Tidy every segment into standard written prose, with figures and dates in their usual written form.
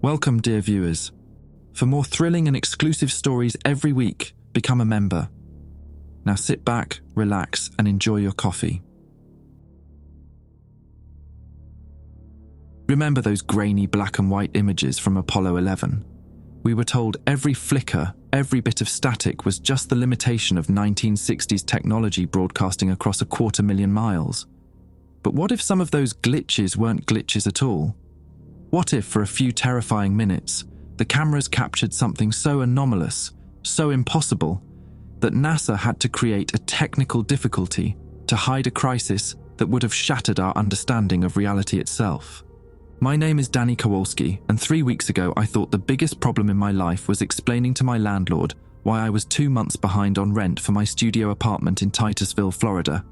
Welcome, dear viewers. For more thrilling and exclusive stories every week, become a member. Now sit back, relax, and enjoy your coffee. Remember those grainy black and white images from Apollo 11? We were told every flicker, every bit of static was just the limitation of 1960s technology broadcasting across 250,000 miles. But what if some of those glitches weren't glitches at all? What if, for a few terrifying minutes, the cameras captured something so anomalous, so impossible, that NASA had to create a technical difficulty to hide a crisis that would have shattered our understanding of reality itself? My name is Danny Kowalski, and 3 weeks ago I thought the biggest problem in my life was explaining to my landlord why I was 2 months behind on rent for my studio apartment in Titusville, Florida.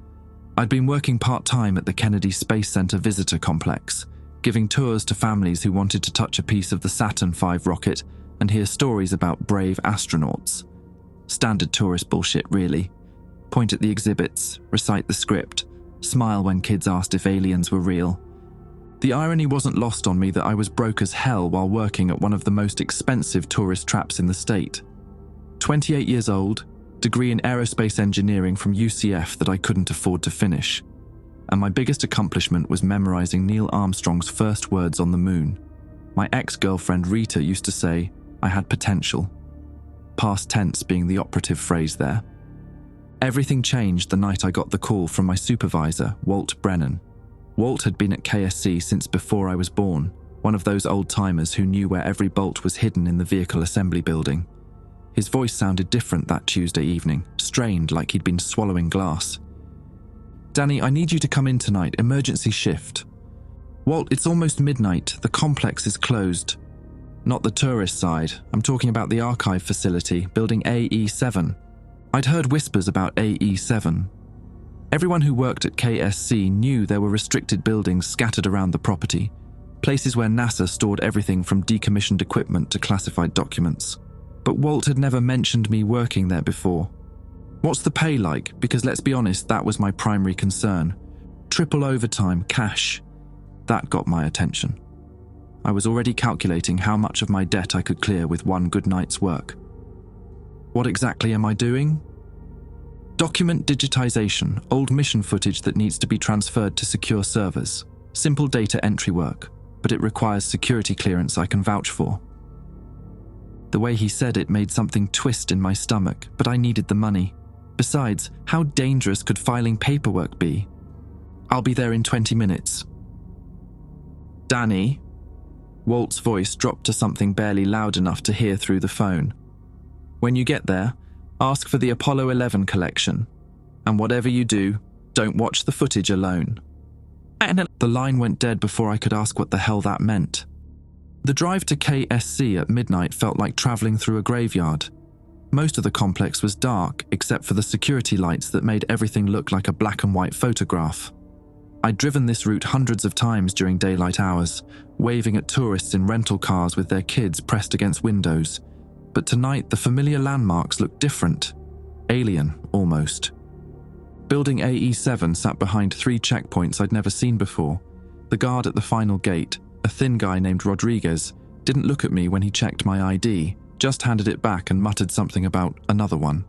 I'd been working part-time at the Kennedy Space Center Visitor Complex, giving tours to families who wanted to touch a piece of the Saturn V rocket and hear stories about brave astronauts. Standard tourist bullshit, really. Point at the exhibits, recite the script, smile when kids asked if aliens were real. The irony wasn't lost on me that I was broke as hell while working at one of the most expensive tourist traps in the state. 28 years old, degree in aerospace engineering from UCF that I couldn't afford to finish. And my biggest accomplishment was memorizing Neil Armstrong's first words on the moon. My ex-girlfriend Rita used to say, I had potential. Past tense being the operative phrase there. Everything changed the night I got the call from my supervisor, Walt Brennan. Walt had been at KSC since before I was born, one of those old-timers who knew where every bolt was hidden in the vehicle assembly building. His voice sounded different that Tuesday evening, strained like he'd been swallowing glass. Danny, I need you to come in tonight, emergency shift. Walt, it's almost midnight, the complex is closed. Not the tourist side, I'm talking about the archive facility, building AE7. I'd heard whispers about AE7. Everyone who worked at KSC knew there were restricted buildings scattered around the property, places where NASA stored everything from decommissioned equipment to classified documents. But Walt had never mentioned me working there before. What's the pay like? Because let's be honest, that was my primary concern. Triple overtime, cash. That got my attention. I was already calculating how much of my debt I could clear with one good night's work. What exactly am I doing? Document digitization, old mission footage that needs to be transferred to secure servers. Simple data entry work, but it requires security clearance I can vouch for. The way he said it made something twist in my stomach, but I needed the money. Besides, how dangerous could filing paperwork be? I'll be there in 20 minutes. Danny? Walt's voice dropped to something barely loud enough to hear through the phone. When you get there, ask for the Apollo 11 collection. And whatever you do, don't watch the footage alone. The line went dead before I could ask what the hell that meant. The drive to KSC at midnight felt like traveling through a graveyard. Most of the complex was dark, except for the security lights that made everything look like a black and white photograph. I'd driven this route hundreds of times during daylight hours, waving at tourists in rental cars with their kids pressed against windows. But tonight, the familiar landmarks looked different. Alien, almost. Building AE7 sat behind 3 checkpoints I'd never seen before. The guard at the final gate, a thin guy named Rodriguez, didn't look at me when he checked my ID, just handed it back and muttered something about another one.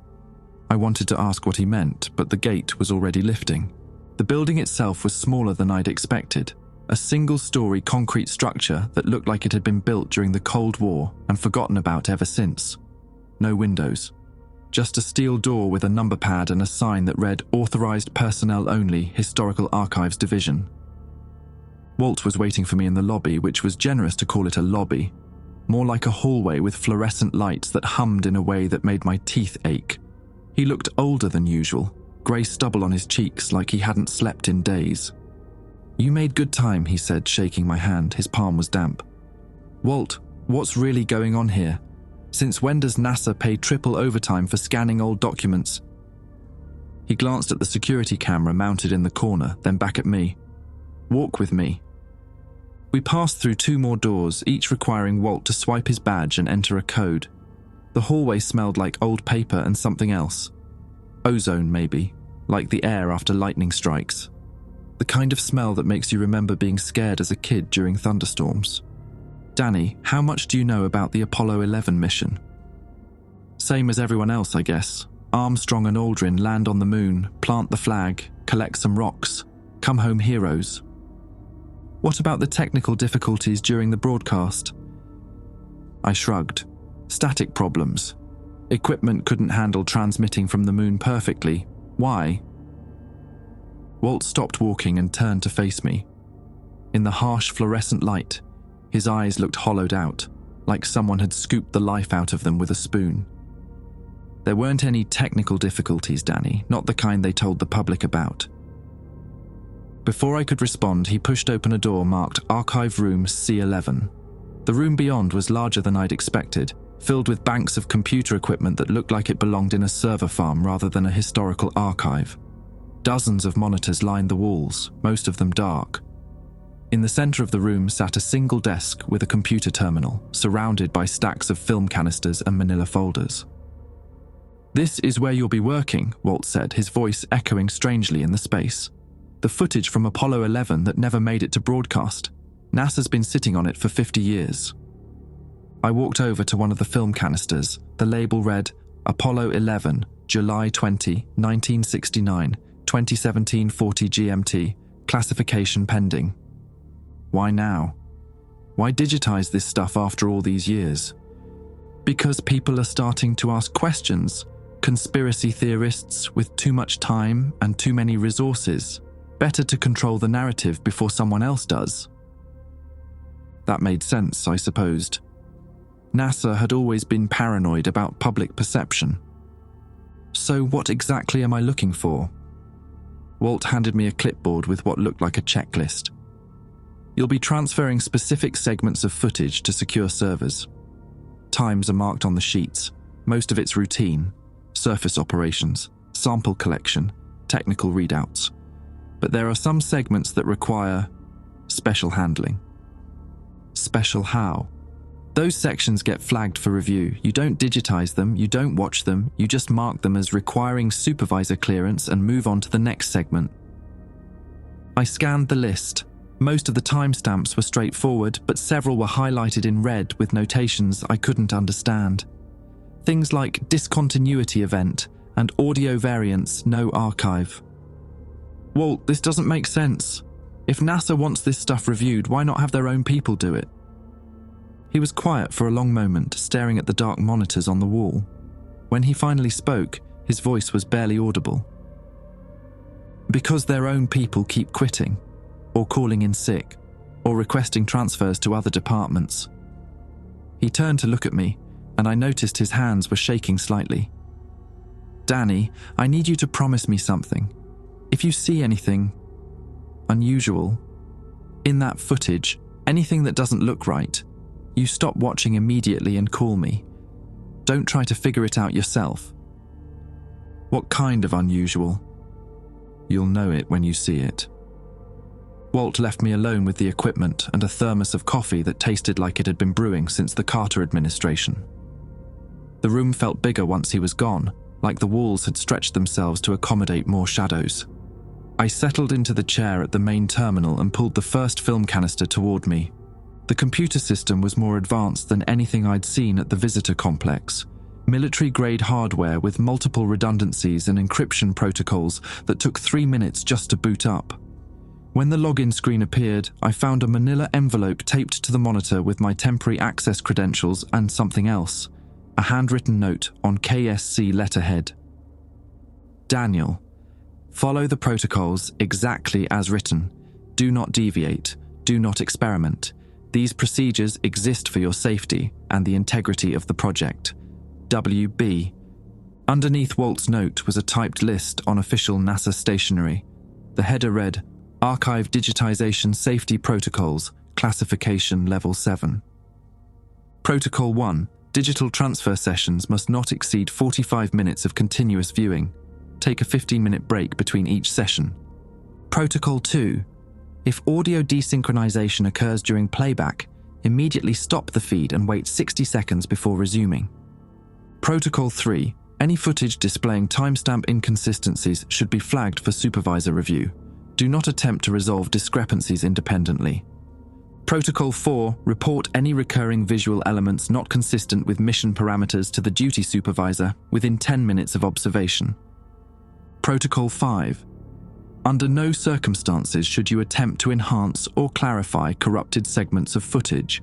I wanted to ask what he meant, but the gate was already lifting. The building itself was smaller than I'd expected. A single-story concrete structure that looked like it had been built during the Cold War and forgotten about ever since. No windows. Just a steel door with a number pad and a sign that read Authorized Personnel Only, Historical Archives Division. Walt was waiting for me in the lobby, which was generous to call it a lobby. More like a hallway with fluorescent lights that hummed in a way that made my teeth ache. He looked older than usual, grey stubble on his cheeks like he hadn't slept in days. You made good time, he said, shaking my hand. His palm was damp. Walt, what's really going on here? Since when does NASA pay triple overtime for scanning old documents? He glanced at the security camera mounted in the corner, then back at me. Walk with me. We passed through 2 more doors, each requiring Walt to swipe his badge and enter a code. The hallway smelled like old paper and something else. Ozone, maybe, like the air after lightning strikes. The kind of smell that makes you remember being scared as a kid during thunderstorms. Danny, how much do you know about the Apollo 11 mission? Same as everyone else, I guess. Armstrong and Aldrin land on the moon, plant the flag, collect some rocks, come home heroes. What about the technical difficulties during the broadcast? I shrugged. Static problems. Equipment couldn't handle transmitting from the moon perfectly. Why? Walt stopped walking and turned to face me. In the harsh fluorescent light, his eyes looked hollowed out, like someone had scooped the life out of them with a spoon. There weren't any technical difficulties, Danny, not the kind they told the public about. Before I could respond, he pushed open a door marked Archive Room C11. The room beyond was larger than I'd expected, filled with banks of computer equipment that looked like it belonged in a server farm rather than a historical archive. Dozens of monitors lined the walls, most of them dark. In the center of the room sat a single desk with a computer terminal, surrounded by stacks of film canisters and manila folders. "This is where you'll be working," Walt said, his voice echoing strangely in the space. "The footage from Apollo 11 that never made it to broadcast. NASA's been sitting on it for 50 years. I walked over to one of the film canisters. The label read, Apollo 11, July 20, 1969, 2017-40 GMT, classification pending. Why now? Why digitize this stuff after all these years? Because people are starting to ask questions. Conspiracy theorists with too much time and too many resources. Better to control the narrative before someone else does." That made sense, I supposed. NASA had always been paranoid about public perception. So what exactly am I looking for? Walt handed me a clipboard with what looked like a checklist. "You'll be transferring specific segments of footage to secure servers. Times are marked on the sheets. Most of it's routine, surface operations, sample collection, technical readouts. But there are some segments that require special handling." Special how? Those sections get flagged for review. You don't digitize them, you don't watch them, you just mark them as requiring supervisor clearance and move on to the next segment. I scanned the list. Most of the timestamps were straightforward, but several were highlighted in red with notations I couldn't understand. Things like discontinuity event and audio variants, no archive. "Walt, this doesn't make sense. If NASA wants this stuff reviewed, why not have their own people do it?" He was quiet for a long moment, staring at the dark monitors on the wall. When he finally spoke, his voice was barely audible. "Because their own people keep quitting, or calling in sick, or requesting transfers to other departments." He turned to look at me, and I noticed his hands were shaking slightly. "Danny, I need you to promise me something. If you see anything unusual in that footage, anything that doesn't look right, you stop watching immediately and call me. Don't try to figure it out yourself." "What kind of unusual?" "You'll know it when you see it." Walt left me alone with the equipment and a thermos of coffee that tasted like it had been brewing since the Carter administration. The room felt bigger once he was gone, like the walls had stretched themselves to accommodate more shadows. I settled into the chair at the main terminal and pulled the first film canister toward me. The computer system was more advanced than anything I'd seen at the visitor complex. Military-grade hardware with multiple redundancies and encryption protocols that took 3 minutes just to boot up. When the login screen appeared, I found a manila envelope taped to the monitor with my temporary access credentials and something else, a handwritten note on KSC letterhead. "Daniel, follow the protocols exactly as written. Do not deviate. Do not experiment. These procedures exist for your safety and the integrity of the project. WB." Underneath Walt's note was a typed list on official NASA stationery. The header read, "Archive Digitization Safety Protocols, Classification Level 7. Protocol 1. Digital transfer sessions must not exceed 45 minutes of continuous viewing. Take a 15-minute break between each session. Protocol 2. If audio desynchronization occurs during playback, immediately stop the feed and wait 60 seconds before resuming. Protocol 3. Any footage displaying timestamp inconsistencies should be flagged for supervisor review. Do not attempt to resolve discrepancies independently. Protocol 4, report any recurring visual elements not consistent with mission parameters to the duty supervisor within 10 minutes of observation. Protocol 5, under no circumstances should you attempt to enhance or clarify corrupted segments of footage.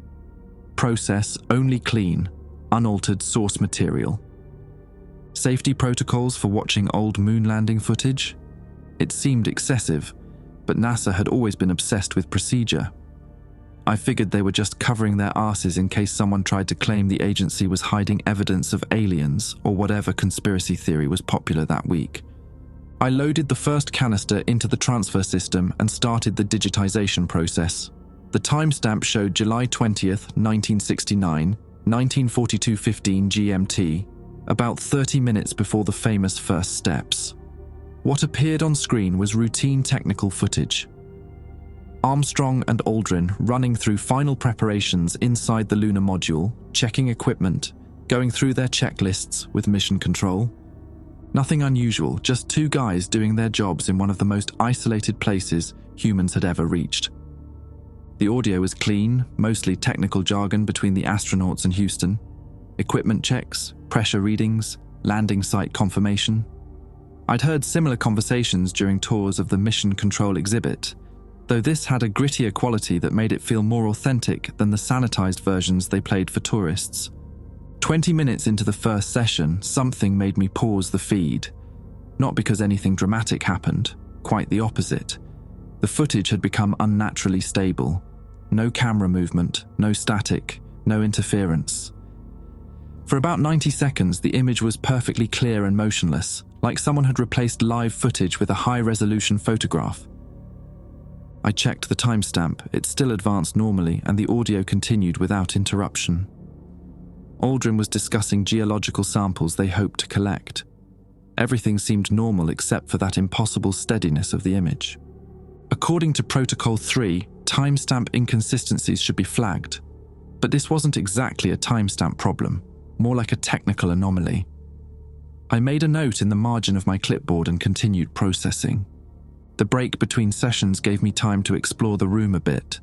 Process only clean, unaltered source material. Safety protocols for watching old moon landing footage? It seemed excessive, but NASA had always been obsessed with procedure. I figured they were just covering their asses in case someone tried to claim the agency was hiding evidence of aliens or whatever conspiracy theory was popular that week. I loaded the first canister into the transfer system and started the digitization process. The timestamp showed July 20th, 1969, 1942:15 GMT, about 30 minutes before the famous first steps. What appeared on screen was routine technical footage. Armstrong and Aldrin running through final preparations inside the lunar module, checking equipment, going through their checklists with mission control. Nothing unusual, just two guys doing their jobs in one of the most isolated places humans had ever reached. The audio was clean, mostly technical jargon between the astronauts and Houston. Equipment checks, pressure readings, landing site confirmation. I'd heard similar conversations during tours of the mission control exhibit, though this had a grittier quality that made it feel more authentic than the sanitized versions they played for tourists. 20 minutes into the first session, something made me pause the feed. Not because anything dramatic happened, quite the opposite. The footage had become unnaturally stable. No camera movement, no static, no interference. For about 90 seconds, the image was perfectly clear and motionless, like someone had replaced live footage with a high-resolution photograph. I checked the timestamp. It still advanced normally, and the audio continued without interruption. Aldrin was discussing geological samples they hoped to collect. Everything seemed normal except for that impossible steadiness of the image. According to Protocol 3, timestamp inconsistencies should be flagged. But this wasn't exactly a timestamp problem, more like a technical anomaly. I made a note in the margin of my clipboard and continued processing. The break between sessions gave me time to explore the room a bit.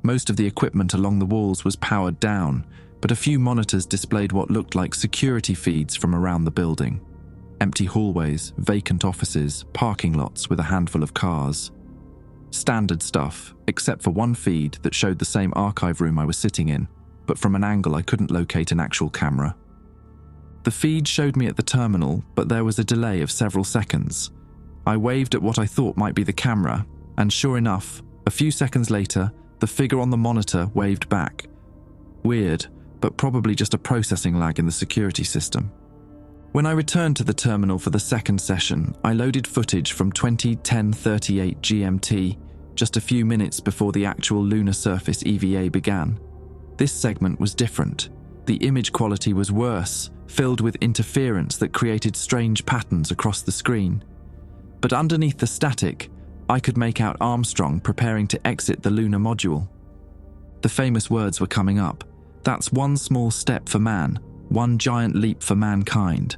Most of the equipment along the walls was powered down, but a few monitors displayed what looked like security feeds from around the building. Empty hallways, vacant offices, parking lots with a handful of cars. Standard stuff, except for one feed that showed the same archive room I was sitting in, but from an angle I couldn't locate an actual camera. The feed showed me at the terminal, but there was a delay of several seconds. I waved at what I thought might be the camera, and sure enough, a few seconds later, the figure on the monitor waved back. Weird, but probably just a processing lag in the security system. When I returned to the terminal for the second session, I loaded footage from 20:10:38 GMT, just a few minutes before the actual lunar surface EVA began. This segment was different. The image quality was worse, filled with interference that created strange patterns across the screen. But underneath the static, I could make out Armstrong preparing to exit the lunar module. The famous words were coming up. That's one small step for man, one giant leap for mankind.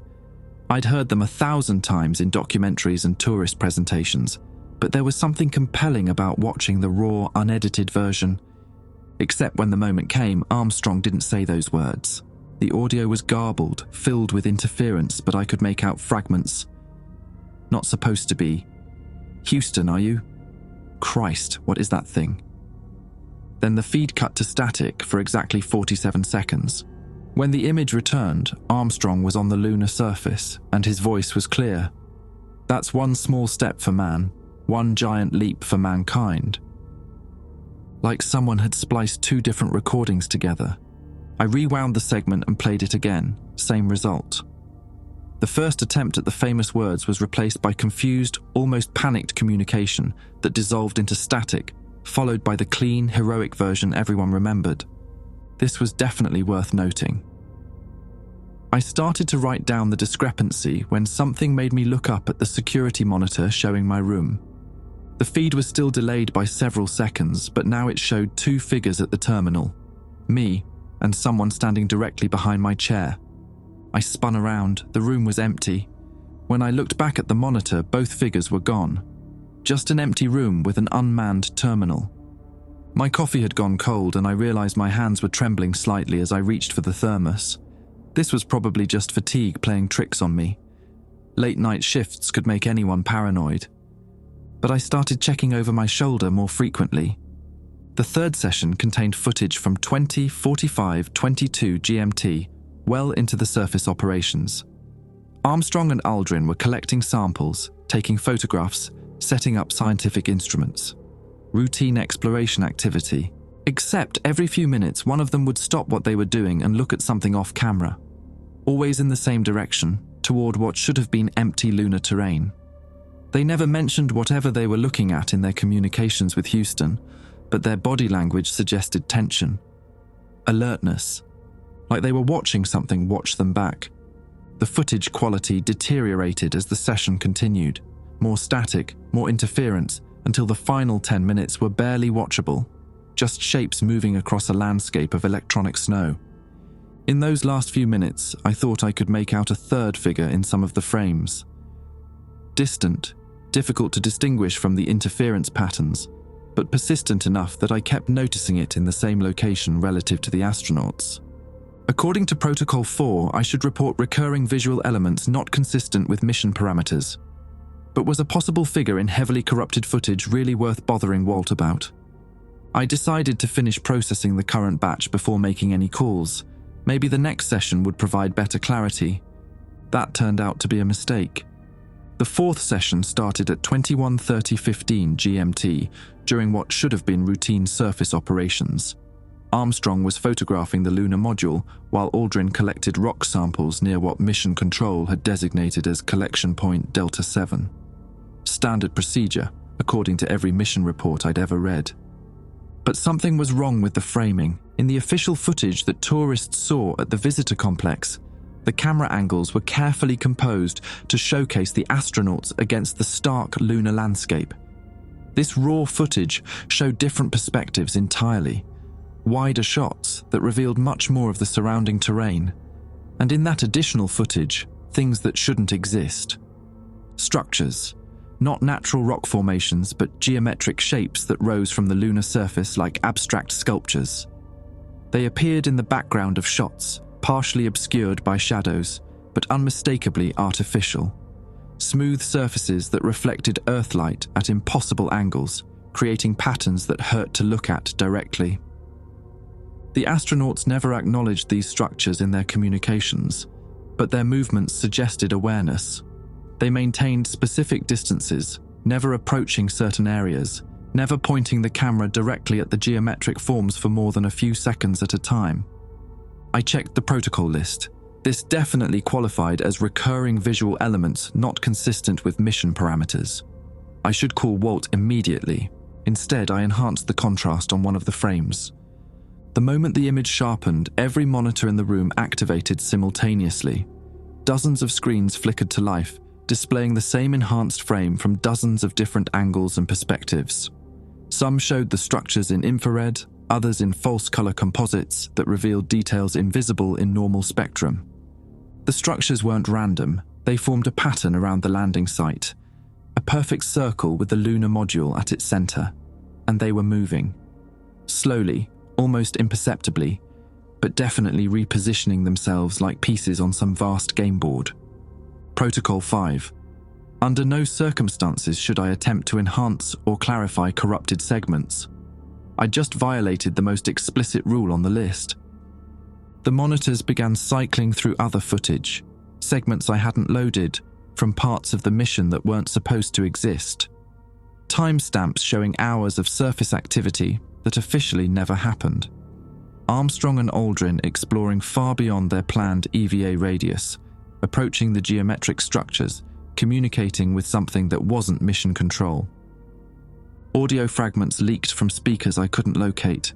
I'd heard them 1,000 times in documentaries and tourist presentations, but there was something compelling about watching the raw, unedited version. Except when the moment came, Armstrong didn't say those words. The audio was garbled, filled with interference, but I could make out fragments. Not supposed to be. Houston, are you? Christ, what is that thing? Then the feed cut to static for exactly 47 seconds. When the image returned, Armstrong was on the lunar surface, and his voice was clear. That's one small step for man, one giant leap for mankind. Like someone had spliced two different recordings together. I rewound the segment and played it again, same result. The first attempt at the famous words was replaced by confused, almost panicked communication that dissolved into static, followed by the clean, heroic version everyone remembered. This was definitely worth noting. I started to write down the discrepancy when something made me look up at the security monitor showing my room. The feed was still delayed by several seconds, but now it showed two figures at the terminal, me and someone standing directly behind my chair. I spun around, the room was empty. When I looked back at the monitor, both figures were gone. Just an empty room with an unmanned terminal. My coffee had gone cold and I realized my hands were trembling slightly as I reached for the thermos. This was probably just fatigue playing tricks on me. Late night shifts could make anyone paranoid. But I started checking over my shoulder more frequently. The third session contained footage from 20:45:22 GMT, well into the surface operations. Armstrong and Aldrin were collecting samples, taking photographs, setting up scientific instruments. Routine exploration activity. Except every few minutes, one of them would stop what they were doing and look at something off camera. Always in the same direction, toward what should have been empty lunar terrain. They never mentioned whatever they were looking at in their communications with Houston, but their body language suggested tension. Alertness. Like they were watching something watch them back. The footage quality deteriorated as the session continued. More static, more interference, until the final 10 minutes were barely watchable, just shapes moving across a landscape of electronic snow. In those last few minutes, I thought I could make out a third figure in some of the frames. Distant, difficult to distinguish from the interference patterns, but persistent enough that I kept noticing it in the same location relative to the astronauts. According to Protocol 4, I should report recurring visual elements not consistent with mission parameters. But was a possible figure in heavily corrupted footage really worth bothering Walt about? I decided to finish processing the current batch before making any calls. Maybe the next session would provide better clarity. That turned out to be a mistake. The fourth session started at 21:30:15 GMT, during what should have been routine surface operations. Armstrong was photographing the lunar module, while Aldrin collected rock samples near what Mission Control had designated as Collection Point Delta 7. Standard procedure, according to every mission report I'd ever read. But something was wrong with the framing. In the official footage that tourists saw at the visitor complex, the camera angles were carefully composed to showcase the astronauts against the stark lunar landscape. This raw footage showed different perspectives entirely. Wider shots that revealed much more of the surrounding terrain. And in that additional footage, things that shouldn't exist. Structures. Not natural rock formations, but geometric shapes that rose from the lunar surface like abstract sculptures. They appeared in the background of shots, partially obscured by shadows, but unmistakably artificial. Smooth surfaces that reflected Earthlight at impossible angles, creating patterns that hurt to look at directly. The astronauts never acknowledged these structures in their communications, but their movements suggested awareness. They maintained specific distances, never approaching certain areas, never pointing the camera directly at the geometric forms for more than a few seconds at a time. I checked the protocol list. This definitely qualified as recurring visual elements not consistent with mission parameters. I should call Walt immediately. Instead, I enhanced the contrast on one of the frames. The moment the image sharpened, every monitor in the room activated simultaneously. Dozens of screens flickered to life, displaying the same enhanced frame from dozens of different angles and perspectives. Some showed the structures in infrared, others in false color composites that revealed details invisible in normal spectrum. The structures weren't random, they formed a pattern around the landing site, a perfect circle with the lunar module at its center, and they were moving. Slowly, almost imperceptibly, but definitely repositioning themselves like pieces on some vast game board. Protocol 5. Under no circumstances should I attempt to enhance or clarify corrupted segments. I just violated the most explicit rule on the list. The monitors began cycling through other footage, segments I hadn't loaded, from parts of the mission that weren't supposed to exist. Timestamps showing hours of surface activity that officially never happened. Armstrong and Aldrin exploring far beyond their planned EVA radius, approaching the geometric structures, communicating with something that wasn't mission control. Audio fragments leaked from speakers I couldn't locate.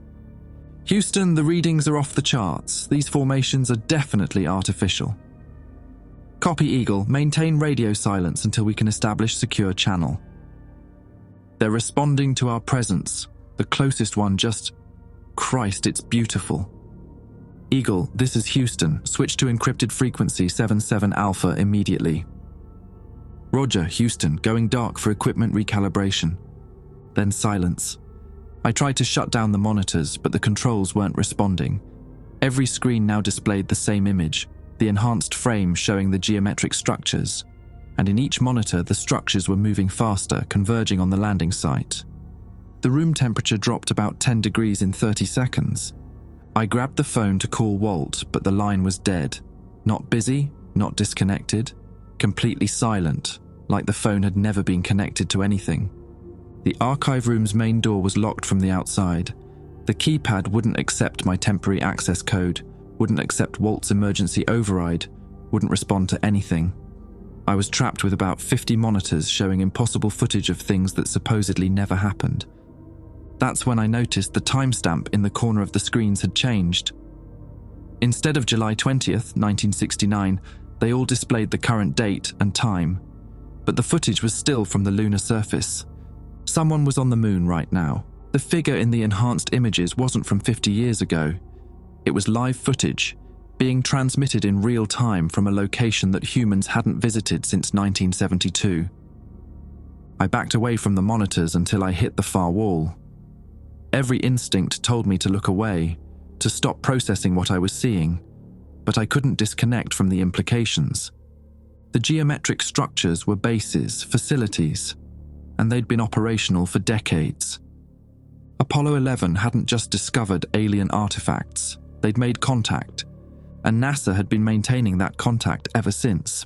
Houston, the readings are off the charts. These formations are definitely artificial. Copy, Eagle. Maintain radio silence until we can establish secure channel. They're responding to our presence. The closest one just... Christ, it's beautiful. Eagle, this is Houston. Switch to encrypted frequency 77 Alpha immediately. Roger, Houston. Going dark for equipment recalibration. Then silence. I tried to shut down the monitors, but the controls weren't responding. Every screen now displayed the same image, the enhanced frame showing the geometric structures, and in each monitor the structures were moving faster, converging on the landing site. The room temperature dropped about 10 degrees in 30 seconds. I grabbed the phone to call Walt, but the line was dead. Not busy, not disconnected, completely silent, like the phone had never been connected to anything. The archive room's main door was locked from the outside. The keypad wouldn't accept my temporary access code, wouldn't accept Walt's emergency override, wouldn't respond to anything. I was trapped with about 50 monitors showing impossible footage of things that supposedly never happened. That's when I noticed the timestamp in the corner of the screens had changed. Instead of July 20th, 1969, they all displayed the current date and time, but the footage was still from the lunar surface. Someone was on the moon right now. The figure in the enhanced images wasn't from 50 years ago. It was live footage, being transmitted in real time from a location that humans hadn't visited since 1972. I backed away from the monitors until I hit the far wall. Every instinct told me to look away, to stop processing what I was seeing, but I couldn't disconnect from the implications. The geometric structures were bases, facilities, and they'd been operational for decades. Apollo 11 hadn't just discovered alien artifacts, they'd made contact, and NASA had been maintaining that contact ever since.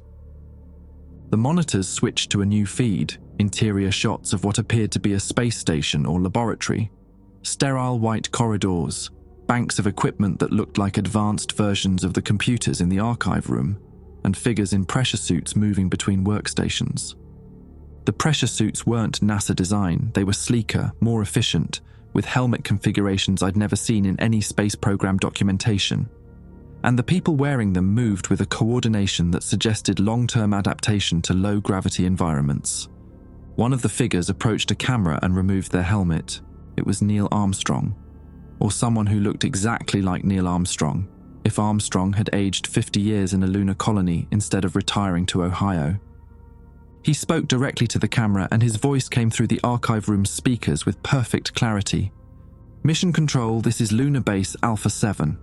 The monitors switched to a new feed, interior shots of what appeared to be a space station or laboratory, sterile white corridors, banks of equipment that looked like advanced versions of the computers in the archive room, and figures in pressure suits moving between workstations. The pressure suits weren't NASA design, they were sleeker, more efficient, with helmet configurations I'd never seen in any space program documentation. And the people wearing them moved with a coordination that suggested long-term adaptation to low-gravity environments. One of the figures approached a camera and removed their helmet. It was Neil Armstrong, or someone who looked exactly like Neil Armstrong, if Armstrong had aged 50 years in a lunar colony instead of retiring to Ohio. He spoke directly to the camera and his voice came through the archive room's speakers with perfect clarity. "Mission Control, this is Lunar Base Alpha 7.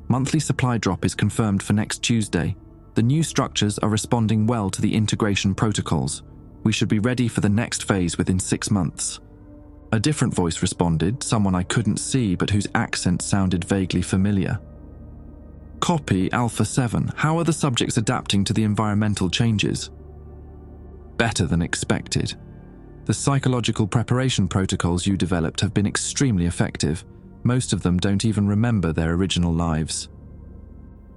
Monthly supply drop is confirmed for next Tuesday. The new structures are responding well to the integration protocols. We should be ready for the next phase within 6 months." A different voice responded, someone I couldn't see but whose accent sounded vaguely familiar. "Copy, Alpha 7. How are the subjects adapting to the environmental changes?" "Better than expected. The psychological preparation protocols you developed have been extremely effective. Most of them don't even remember their original lives."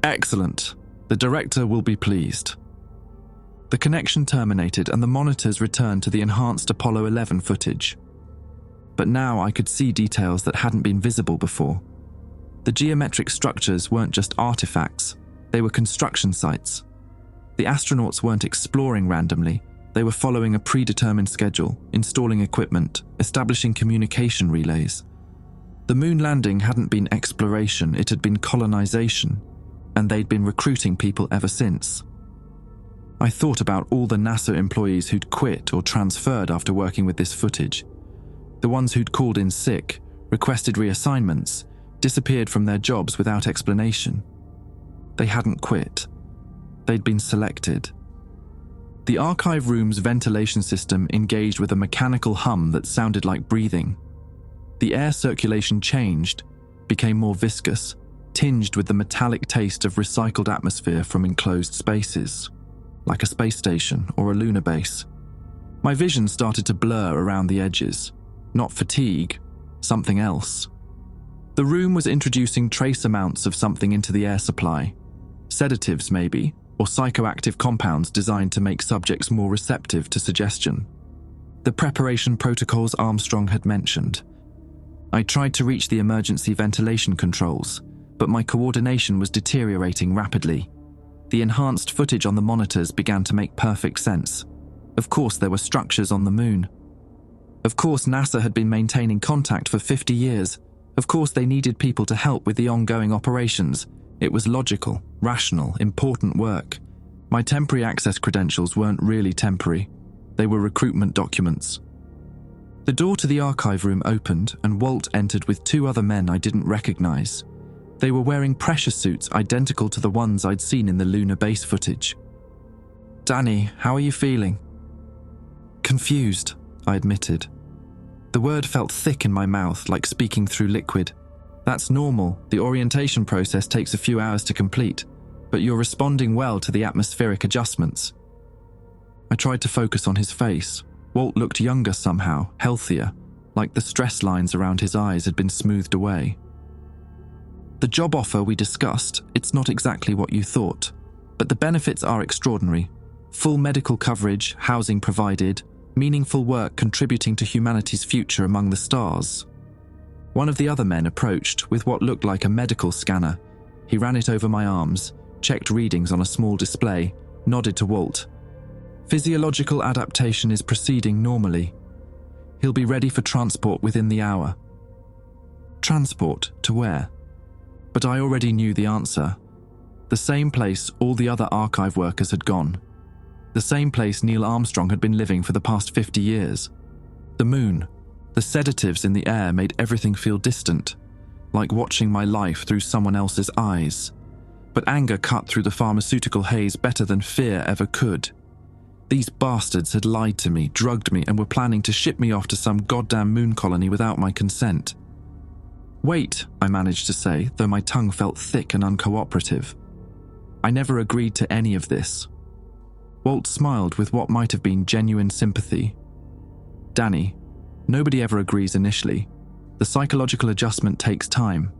"Excellent. The director will be pleased." The connection terminated and the monitors returned to the enhanced Apollo 11 footage. But now I could see details that hadn't been visible before. The geometric structures weren't just artifacts, they were construction sites. The astronauts weren't exploring randomly, they were following a predetermined schedule, installing equipment, establishing communication relays. The moon landing hadn't been exploration, it had been colonization, and they'd been recruiting people ever since. I thought about all the NASA employees who'd quit or transferred after working with this footage. The ones who'd called in sick, requested reassignments, disappeared from their jobs without explanation. They hadn't quit. They'd been selected. The archive room's ventilation system engaged with a mechanical hum that sounded like breathing. The air circulation changed, became more viscous, tinged with the metallic taste of recycled atmosphere from enclosed spaces, like a space station or a lunar base. My vision started to blur around the edges. Not fatigue, something else. The room was introducing trace amounts of something into the air supply. Sedatives, maybe, or psychoactive compounds designed to make subjects more receptive to suggestion. The preparation protocols Armstrong had mentioned. I tried to reach the emergency ventilation controls, but my coordination was deteriorating rapidly. The enhanced footage on the monitors began to make perfect sense. Of course, there were structures on the moon. Of course, NASA had been maintaining contact for 50 years. Of course, they needed people to help with the ongoing operations. It was logical, rational, important work. My temporary access credentials weren't really temporary. They were recruitment documents. The door to the archive room opened and Walt entered with two other men I didn't recognize. They were wearing pressure suits identical to the ones I'd seen in the lunar base footage. "Danny, how are you feeling?" "Confused," I admitted. The word felt thick in my mouth, like speaking through liquid. "That's normal. The orientation process takes a few hours to complete, but you're responding well to the atmospheric adjustments." I tried to focus on his face. Walt looked younger somehow, healthier, like the stress lines around his eyes had been smoothed away. "The job offer we discussed, it's not exactly what you thought, but the benefits are extraordinary. Full medical coverage, housing provided, meaningful work contributing to humanity's future among the stars." One of the other men approached with what looked like a medical scanner. He ran it over my arms, checked readings on a small display, nodded to Walt. "Physiological adaptation is proceeding normally. He'll be ready for transport within the hour." Transport to where? But I already knew the answer. The same place all the other archive workers had gone. The same place Neil Armstrong had been living for the past 50 years. The moon. The sedatives in the air made everything feel distant, like watching my life through someone else's eyes. But anger cut through the pharmaceutical haze better than fear ever could. These bastards had lied to me, drugged me, and were planning to ship me off to some goddamn moon colony without my consent. "Wait," I managed to say, though my tongue felt thick and uncooperative. "I never agreed to any of this." Walt smiled with what might have been genuine sympathy. "Danny, nobody ever agrees initially. The psychological adjustment takes time.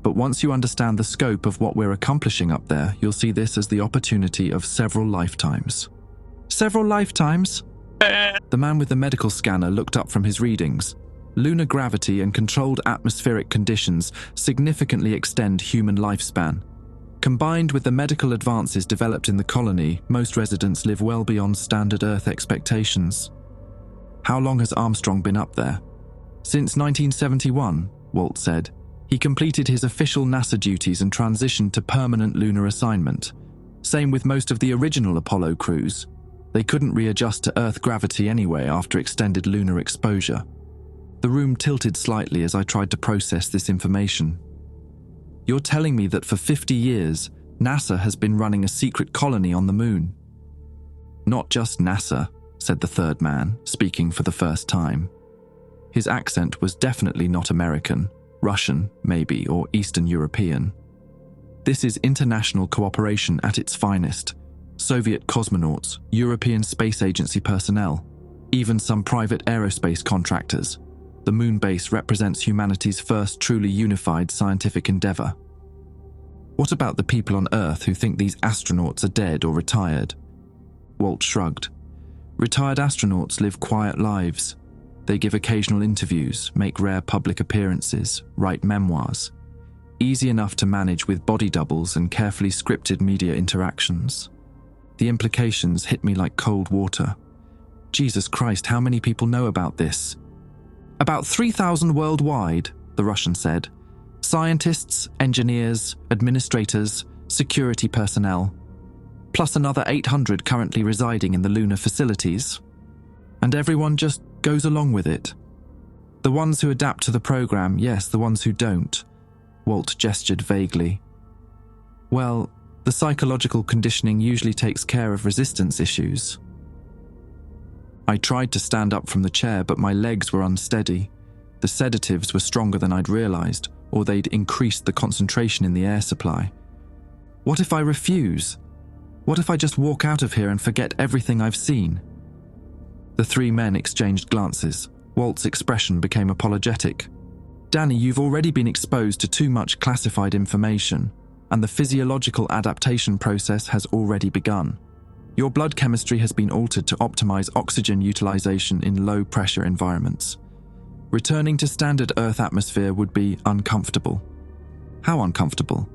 But once you understand the scope of what we're accomplishing up there, you'll see this as the opportunity of several lifetimes." "Several lifetimes?" The man with the medical scanner looked up from his readings. Lunar gravity and controlled atmospheric conditions significantly extend human lifespan. Combined with the medical advances developed in the colony, most residents live well beyond standard Earth expectations. "How long has Armstrong been up there?" "Since 1971, Walt said. He completed his official NASA duties and transitioned to permanent lunar assignment. Same with most of the original Apollo crews. They couldn't readjust to Earth gravity anyway after extended lunar exposure." The room tilted slightly as I tried to process this information. "You're telling me that for 50 years, NASA has been running a secret colony on the moon?" "Not just NASA," said the third man, speaking for the first time. His accent was definitely not American, Russian, maybe, or Eastern European. "This is international cooperation at its finest. Soviet cosmonauts, European Space Agency personnel, even some private aerospace contractors. The moon base represents humanity's first truly unified scientific endeavor." "What about the people on Earth who think these astronauts are dead or retired?" Walt shrugged. "Retired astronauts live quiet lives. They give occasional interviews, make rare public appearances, write memoirs. Easy enough to manage with body doubles and carefully scripted media interactions." The implications hit me like cold water. Jesus Christ, how many people know about this? "About 3,000 worldwide," the Russian said. "Scientists, engineers, administrators, security personnel, plus another 800 currently residing in the lunar facilities. And everyone just goes along with it. The ones who adapt to the program, yes, the ones who don't." Walt gestured vaguely. "Well, the psychological conditioning usually takes care of resistance issues." I tried to stand up from the chair, but my legs were unsteady. The sedatives were stronger than I'd realized, or they'd increased the concentration in the air supply. "What if I refuse? What if I just walk out of here and forget everything I've seen?" The three men exchanged glances. Walt's expression became apologetic. "Danny, you've already been exposed to too much classified information, and the physiological adaptation process has already begun. Your blood chemistry has been altered to optimize oxygen utilization in low-pressure environments. Returning to standard Earth atmosphere would be uncomfortable." "How uncomfortable?"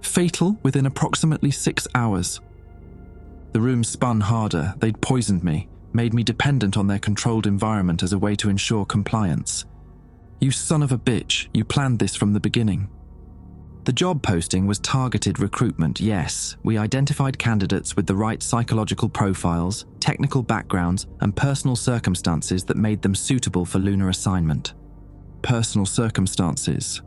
"Fatal within approximately 6 hours." The room spun harder. They'd poisoned me, made me dependent on their controlled environment as a way to ensure compliance. "You son of a bitch, you planned this from the beginning." The job posting was targeted recruitment, yes. We identified candidates with the right psychological profiles, technical backgrounds, and personal circumstances that made them suitable for lunar assignment. Personal circumstances.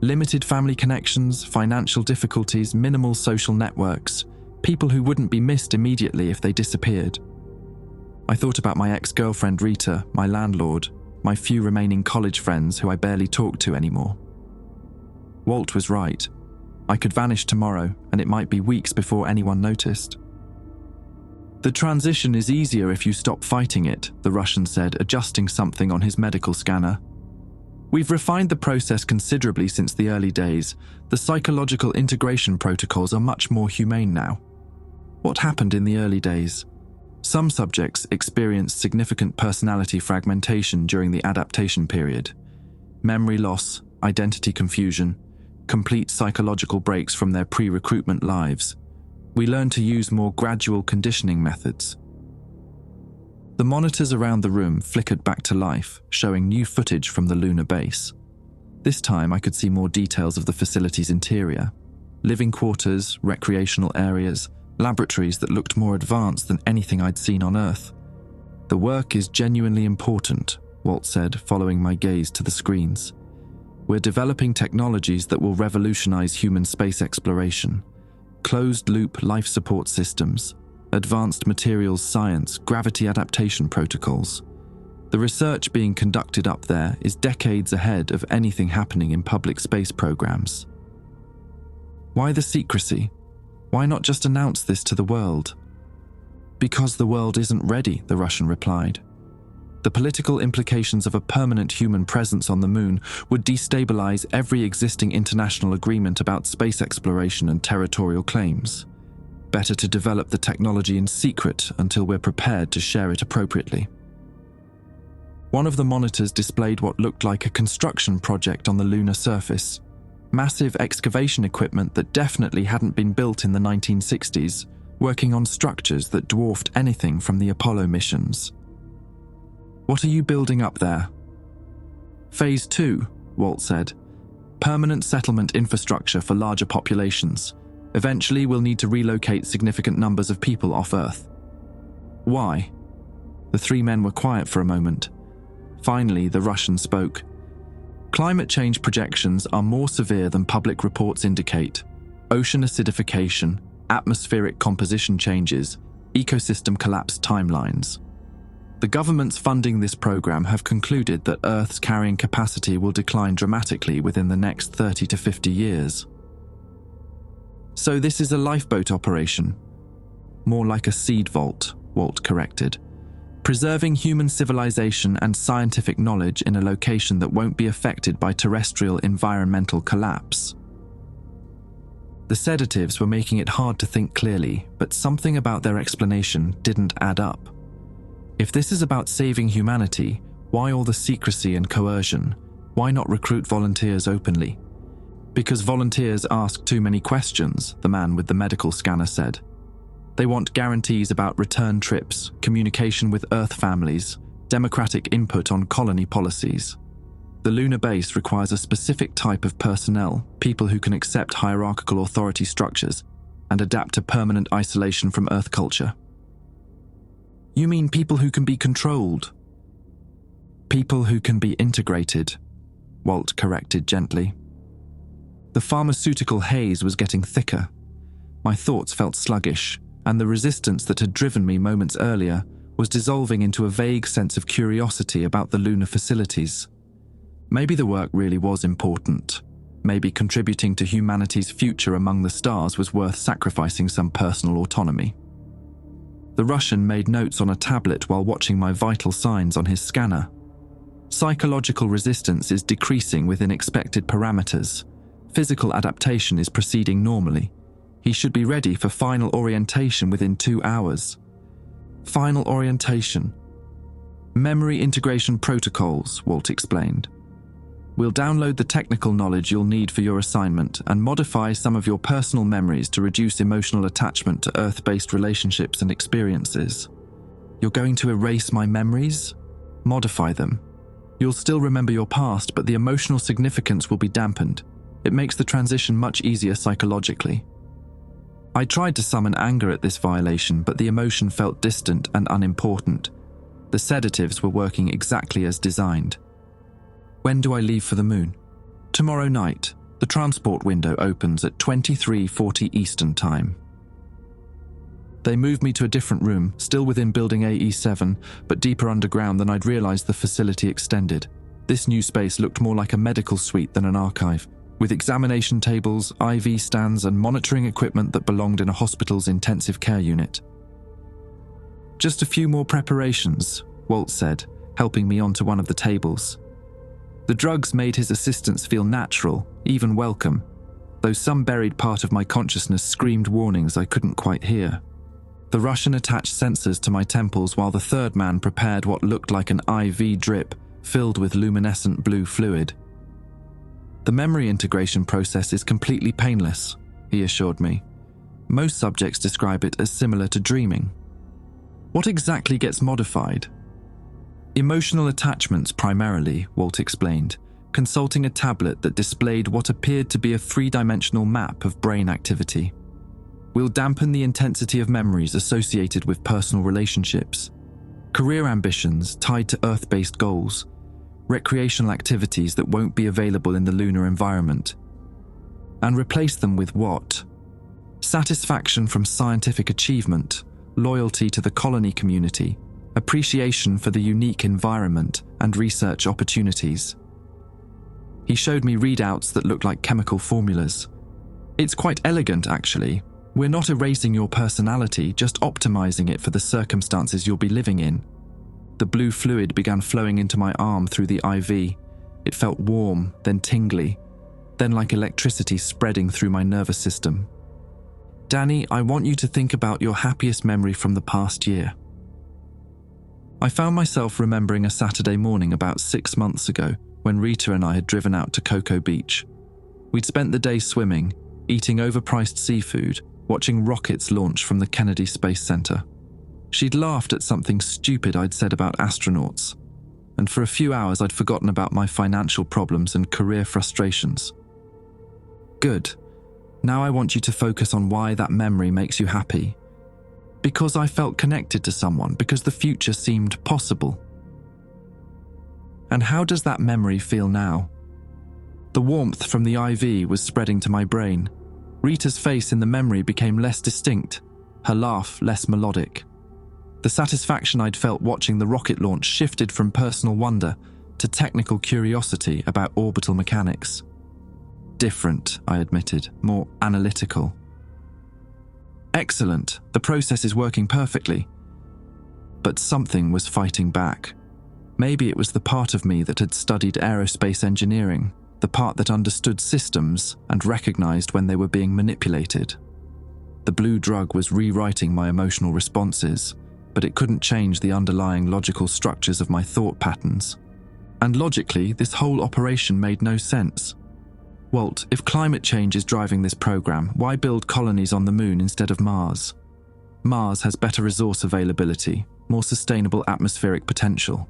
Limited family connections, financial difficulties, minimal social networks, people who wouldn't be missed immediately if they disappeared. I thought about my ex-girlfriend Rita, my landlord, my few remaining college friends who I barely talked to anymore. Walt was right. I could vanish tomorrow, and it might be weeks before anyone noticed. The transition is easier if you stop fighting it, the Russian said, adjusting something on his medical scanner. We've refined the process considerably since the early days. The psychological integration protocols are much more humane now. What happened in the early days? Some subjects experienced significant personality fragmentation during the adaptation period. Memory loss, identity confusion, complete psychological breaks from their pre-recruitment lives. We learned to use more gradual conditioning methods. The monitors around the room flickered back to life, showing new footage from the lunar base. This time I could see more details of the facility's interior. Living quarters, recreational areas, laboratories that looked more advanced than anything I'd seen on Earth. The work is genuinely important, Walt said, following my gaze to the screens. We're developing technologies that will revolutionize human space exploration. Closed-loop life support systems, advanced materials science, gravity adaptation protocols. The research being conducted up there is decades ahead of anything happening in public space programs. Why the secrecy? Why not just announce this to the world? Because the world isn't ready, the Russian replied. The political implications of a permanent human presence on the moon would destabilize every existing international agreement about space exploration and territorial claims. Better to develop the technology in secret until we're prepared to share it appropriately. One of the monitors displayed what looked like a construction project on the lunar surface. Massive excavation equipment that definitely hadn't been built in the 1960s, working on structures that dwarfed anything from the Apollo missions. What are you building up there? Phase 2, Walt said. Permanent settlement infrastructure for larger populations. Eventually, we'll need to relocate significant numbers of people off Earth. Why? The three men were quiet for a moment. Finally, the Russian spoke. Climate change projections are more severe than public reports indicate. Ocean acidification, atmospheric composition changes, ecosystem collapse timelines. The governments funding this program have concluded that Earth's carrying capacity will decline dramatically within the next 30 to 50 years. So this is a lifeboat operation. More like a seed vault, Walt corrected. Preserving human civilization and scientific knowledge in a location that won't be affected by terrestrial environmental collapse. The sedatives were making it hard to think clearly, but something about their explanation didn't add up. If this is about saving humanity, why all the secrecy and coercion? Why not recruit volunteers openly? Because volunteers ask too many questions, the man with the medical scanner said. They want guarantees about return trips, communication with Earth families, democratic input on colony policies. The lunar base requires a specific type of personnel, people who can accept hierarchical authority structures and adapt to permanent isolation from Earth culture. You mean people who can be controlled? People who can be integrated, Walt corrected gently. The pharmaceutical haze was getting thicker. My thoughts felt sluggish, and the resistance that had driven me moments earlier was dissolving into a vague sense of curiosity about the lunar facilities. Maybe the work really was important. Maybe contributing to humanity's future among the stars was worth sacrificing some personal autonomy. The Russian made notes on a tablet while watching my vital signs on his scanner. Psychological resistance is decreasing within expected parameters. Physical adaptation is proceeding normally. He should be ready for final orientation within 2 hours. Final orientation. Memory integration protocols, Walt explained. We'll download the technical knowledge you'll need for your assignment and modify some of your personal memories to reduce emotional attachment to Earth-based relationships and experiences. You're going to erase my memories? Modify them. You'll still remember your past, but the emotional significance will be dampened. It makes the transition much easier psychologically. I tried to summon anger at this violation, but the emotion felt distant and unimportant. The sedatives were working exactly as designed. When do I leave for the moon? Tomorrow night. The transport window opens at 23:40 Eastern Time. They moved me to a different room, still within Building AE7, but deeper underground than I'd realized the facility extended. This new space looked more like a medical suite than an archive, with examination tables, IV stands, and monitoring equipment that belonged in a hospital's intensive care unit. "Just a few more preparations," Walt said, helping me onto one of the tables. The drugs made his assistance feel natural, even welcome, though some buried part of my consciousness screamed warnings I couldn't quite hear. The Russian attached sensors to my temples while the third man prepared what looked like an IV drip filled with luminescent blue fluid. "The memory integration process is completely painless," he assured me. "Most subjects describe it as similar to dreaming." "What exactly gets modified?" "Emotional attachments primarily," Walt explained, consulting a tablet that displayed what appeared to be a three-dimensional map of brain activity. "We'll dampen the intensity of memories associated with personal relationships, career ambitions tied to Earth-based goals, recreational activities that won't be available in the lunar environment, and replace them with what? Satisfaction from scientific achievement, loyalty to the colony community, appreciation for the unique environment, and research opportunities." He showed me readouts that looked like chemical formulas. "It's quite elegant, actually. We're not erasing your personality, just optimizing it for the circumstances you'll be living in." The blue fluid began flowing into my arm through the IV. It felt warm, then tingly, then like electricity spreading through my nervous system. "Danny, I want you to think about your happiest memory from the past year." I found myself remembering a Saturday morning about 6 months ago when Rita and I had driven out to Cocoa Beach. We'd spent the day swimming, eating overpriced seafood, watching rockets launch from the Kennedy Space Center. She'd laughed at something stupid I'd said about astronauts, and for a few hours I'd forgotten about my financial problems and career frustrations. "Good. Now I want you to focus on why that memory makes you happy." "Because I felt connected to someone, because the future seemed possible." "And how does that memory feel now?" The warmth from the IV was spreading to my brain. Rita's face in the memory became less distinct, her laugh less melodic. The satisfaction I'd felt watching the rocket launch shifted from personal wonder to technical curiosity about orbital mechanics. "Different," I admitted, "more analytical." "Excellent, the process is working perfectly." But something was fighting back. Maybe it was the part of me that had studied aerospace engineering, the part that understood systems and recognized when they were being manipulated. The blue drug was rewriting my emotional responses, but it couldn't change the underlying logical structures of my thought patterns. And logically, this whole operation made no sense. "Walt, if climate change is driving this program, why build colonies on the moon instead of Mars? Mars has better resource availability, more sustainable atmospheric potential.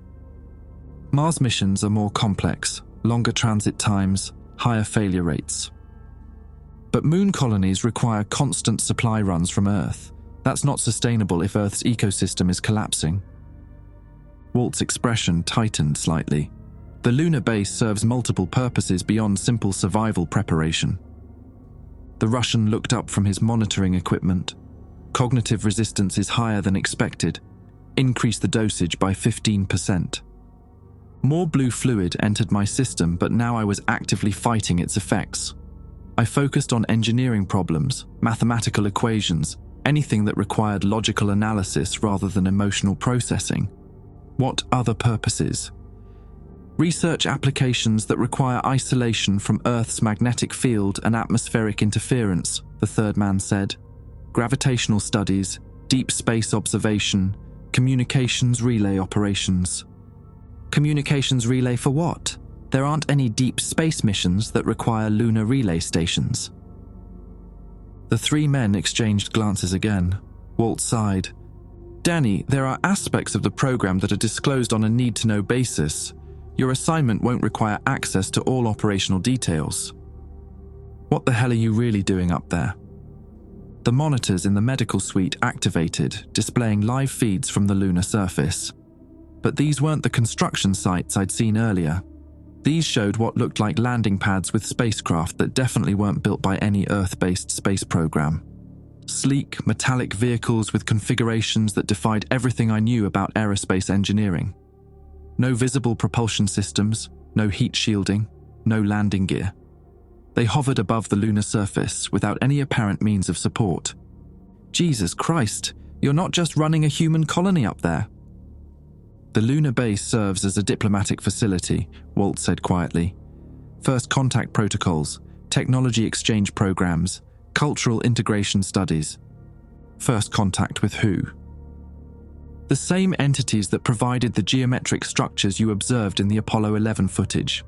Mars missions are more complex, longer transit times, higher failure rates. But moon colonies require constant supply runs from Earth. That's not sustainable if Earth's ecosystem is collapsing." Walt's expression tightened slightly. The lunar base serves multiple purposes beyond simple survival preparation. The Russian looked up from his monitoring equipment. "Cognitive resistance is higher than expected. Increase the dosage by 15%. More blue fluid entered my system, but now I was actively fighting its effects. I focused on engineering problems, mathematical equations, anything that required logical analysis rather than emotional processing. What other purposes? Research applications that require isolation from Earth's magnetic field and atmospheric interference, the third man said. Gravitational studies, deep space observation, communications relay operations. Communications relay for what? There aren't any deep space missions that require lunar relay stations. The three men exchanged glances again. Walt sighed. "Danny, there are aspects of the program that are disclosed on a need-to-know basis. Your assignment won't require access to all operational details." What the hell are you really doing up there? The monitors in the medical suite activated, displaying live feeds from the lunar surface. But these weren't the construction sites I'd seen earlier. These showed what looked like landing pads with spacecraft that definitely weren't built by any Earth-based space program. Sleek, metallic vehicles with configurations that defied everything I knew about aerospace engineering. No visible propulsion systems, no heat shielding, no landing gear. They hovered above the lunar surface without any apparent means of support. Jesus Christ, you're not just running a human colony up there. The lunar base serves as a diplomatic facility, Walt said quietly. First contact protocols, technology exchange programs, cultural integration studies. First contact with who? The same entities that provided the geometric structures you observed in the Apollo 11 footage.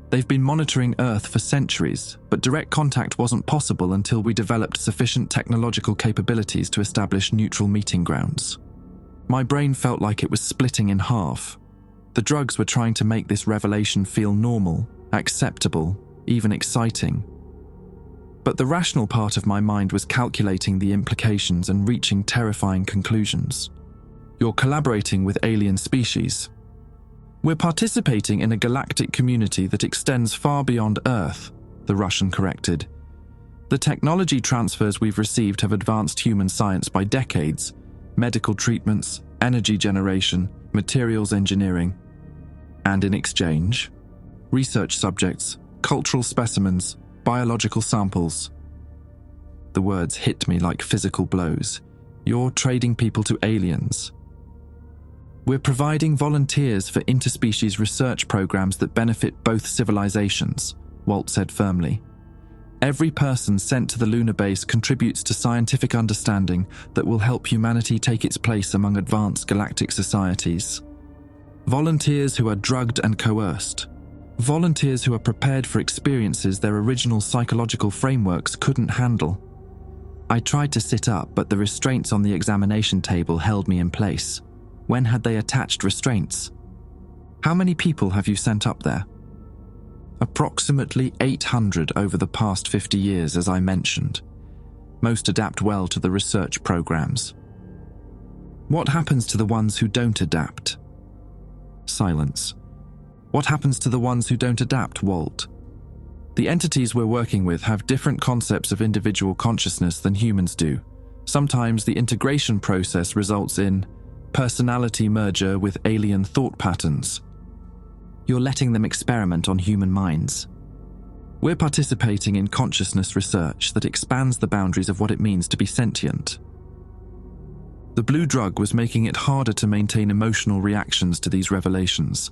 They've been monitoring Earth for centuries, but direct contact wasn't possible until we developed sufficient technological capabilities to establish neutral meeting grounds. My brain felt like it was splitting in half. The drugs were trying to make this revelation feel normal, acceptable, even exciting. But the rational part of my mind was calculating the implications and reaching terrifying conclusions. You're collaborating with alien species. We're participating in a galactic community that extends far beyond Earth, the Russian corrected. The technology transfers we've received have advanced human science by decades. Medical treatments, energy generation, materials engineering. And in exchange, research subjects, cultural specimens, biological samples. The words hit me like physical blows. You're trading people to aliens. We're providing volunteers for interspecies research programs that benefit both civilizations, Walt said firmly. Every person sent to the lunar base contributes to scientific understanding that will help humanity take its place among advanced galactic societies. Volunteers who are drugged and coerced. Volunteers who are prepared for experiences their original psychological frameworks couldn't handle. I tried to sit up, but the restraints on the examination table held me in place. When had they attached restraints? How many people have you sent up there? Approximately 800 over the past 50 years, as I mentioned. Most adapt well to the research programs. What happens to the ones who don't adapt? Silence. What happens to the ones who don't adapt, Walt? The entities we're working with have different concepts of individual consciousness than humans do. Sometimes the integration process results in personality merger with alien thought patterns. You're letting them experiment on human minds. We're participating in consciousness research that expands the boundaries of what it means to be sentient. The blue drug was making it harder to maintain emotional reactions to these revelations.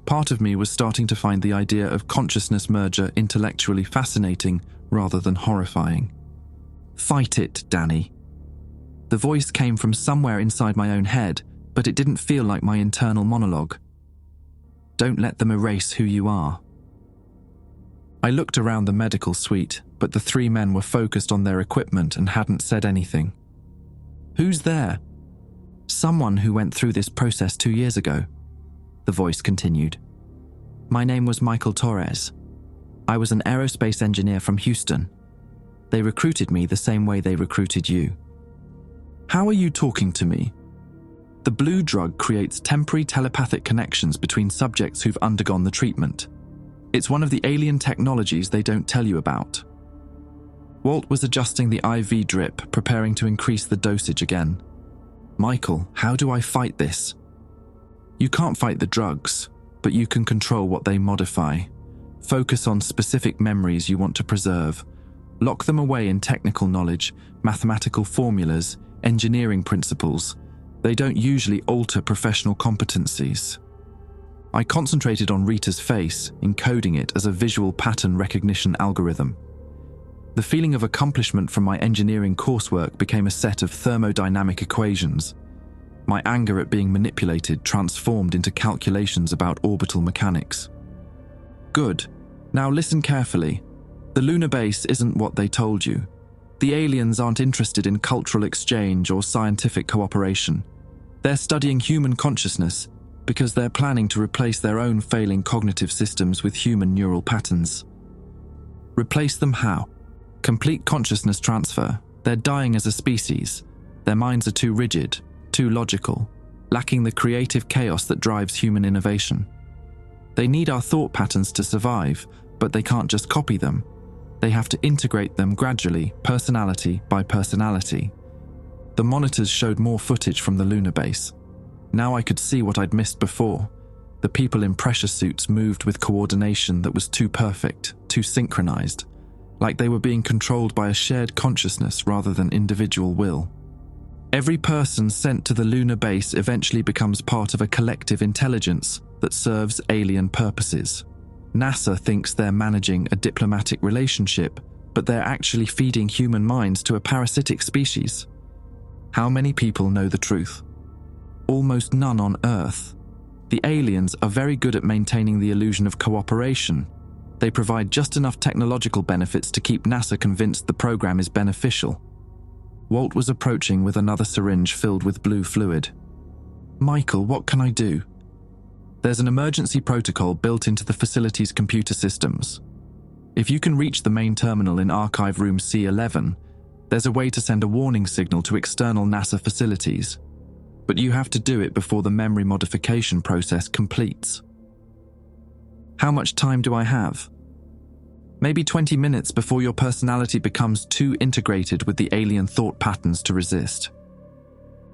Part of me was starting to find the idea of consciousness merger intellectually fascinating rather than horrifying. Fight it, Danny. The voice came from somewhere inside my own head, but it didn't feel like my internal monologue. Don't let them erase who you are. I looked around the medical suite, but the three men were focused on their equipment and hadn't said anything. Who's there? Someone who went through this process 2 years ago. The voice continued. My name was Michael Torres. I was an aerospace engineer from Houston. They recruited me the same way they recruited you. How are you talking to me? The blue drug creates temporary telepathic connections between subjects who've undergone the treatment. It's one of the alien technologies they don't tell you about. Walt was adjusting the IV drip, preparing to increase the dosage again. Michael, how do I fight this? You can't fight the drugs, but you can control what they modify. Focus on specific memories you want to preserve. Lock them away in technical knowledge, mathematical formulas, engineering principles. They don't usually alter professional competencies. I concentrated on Rita's face, encoding it as a visual pattern recognition algorithm. The feeling of accomplishment from my engineering coursework became a set of thermodynamic equations. My anger at being manipulated transformed into calculations about orbital mechanics. Good. Now listen carefully. The lunar base isn't what they told you. The aliens aren't interested in cultural exchange or scientific cooperation. They're studying human consciousness because they're planning to replace their own failing cognitive systems with human neural patterns. Replace them how? Complete consciousness transfer. They're dying as a species. Their minds are too rigid, too logical, lacking the creative chaos that drives human innovation. They need our thought patterns to survive, but they can't just copy them. They have to integrate them gradually, personality by personality. The monitors showed more footage from the lunar base. Now I could see what I'd missed before. The people in pressure suits moved with coordination that was too perfect, too synchronized, like they were being controlled by a shared consciousness rather than individual will. Every person sent to the lunar base eventually becomes part of a collective intelligence that serves alien purposes. NASA thinks they're managing a diplomatic relationship, but they're actually feeding human minds to a parasitic species. How many people know the truth? Almost none on Earth. The aliens are very good at maintaining the illusion of cooperation. They provide just enough technological benefits to keep NASA convinced the program is beneficial. Walt was approaching with another syringe filled with blue fluid. Michael, what can I do? There's an emergency protocol built into the facility's computer systems. If you can reach the main terminal in Archive Room C11, there's a way to send a warning signal to external NASA facilities. But you have to do it before the memory modification process completes. How much time do I have? Maybe 20 minutes before your personality becomes too integrated with the alien thought patterns to resist.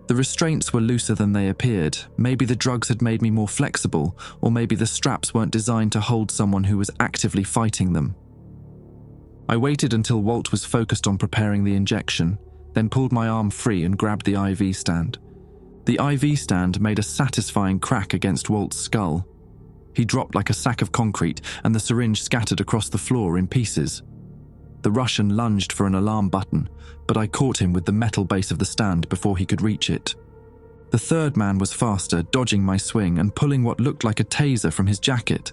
The restraints were looser than they appeared. Maybe the drugs had made me more flexible, or maybe the straps weren't designed to hold someone who was actively fighting them. I waited until Walt was focused on preparing the injection, then pulled my arm free and grabbed the IV stand. The IV stand made a satisfying crack against Walt's skull. He dropped like a sack of concrete, and the syringe scattered across the floor in pieces. The Russian lunged for an alarm button, but I caught him with the metal base of the stand before he could reach it. The third man was faster, dodging my swing and pulling what looked like a taser from his jacket.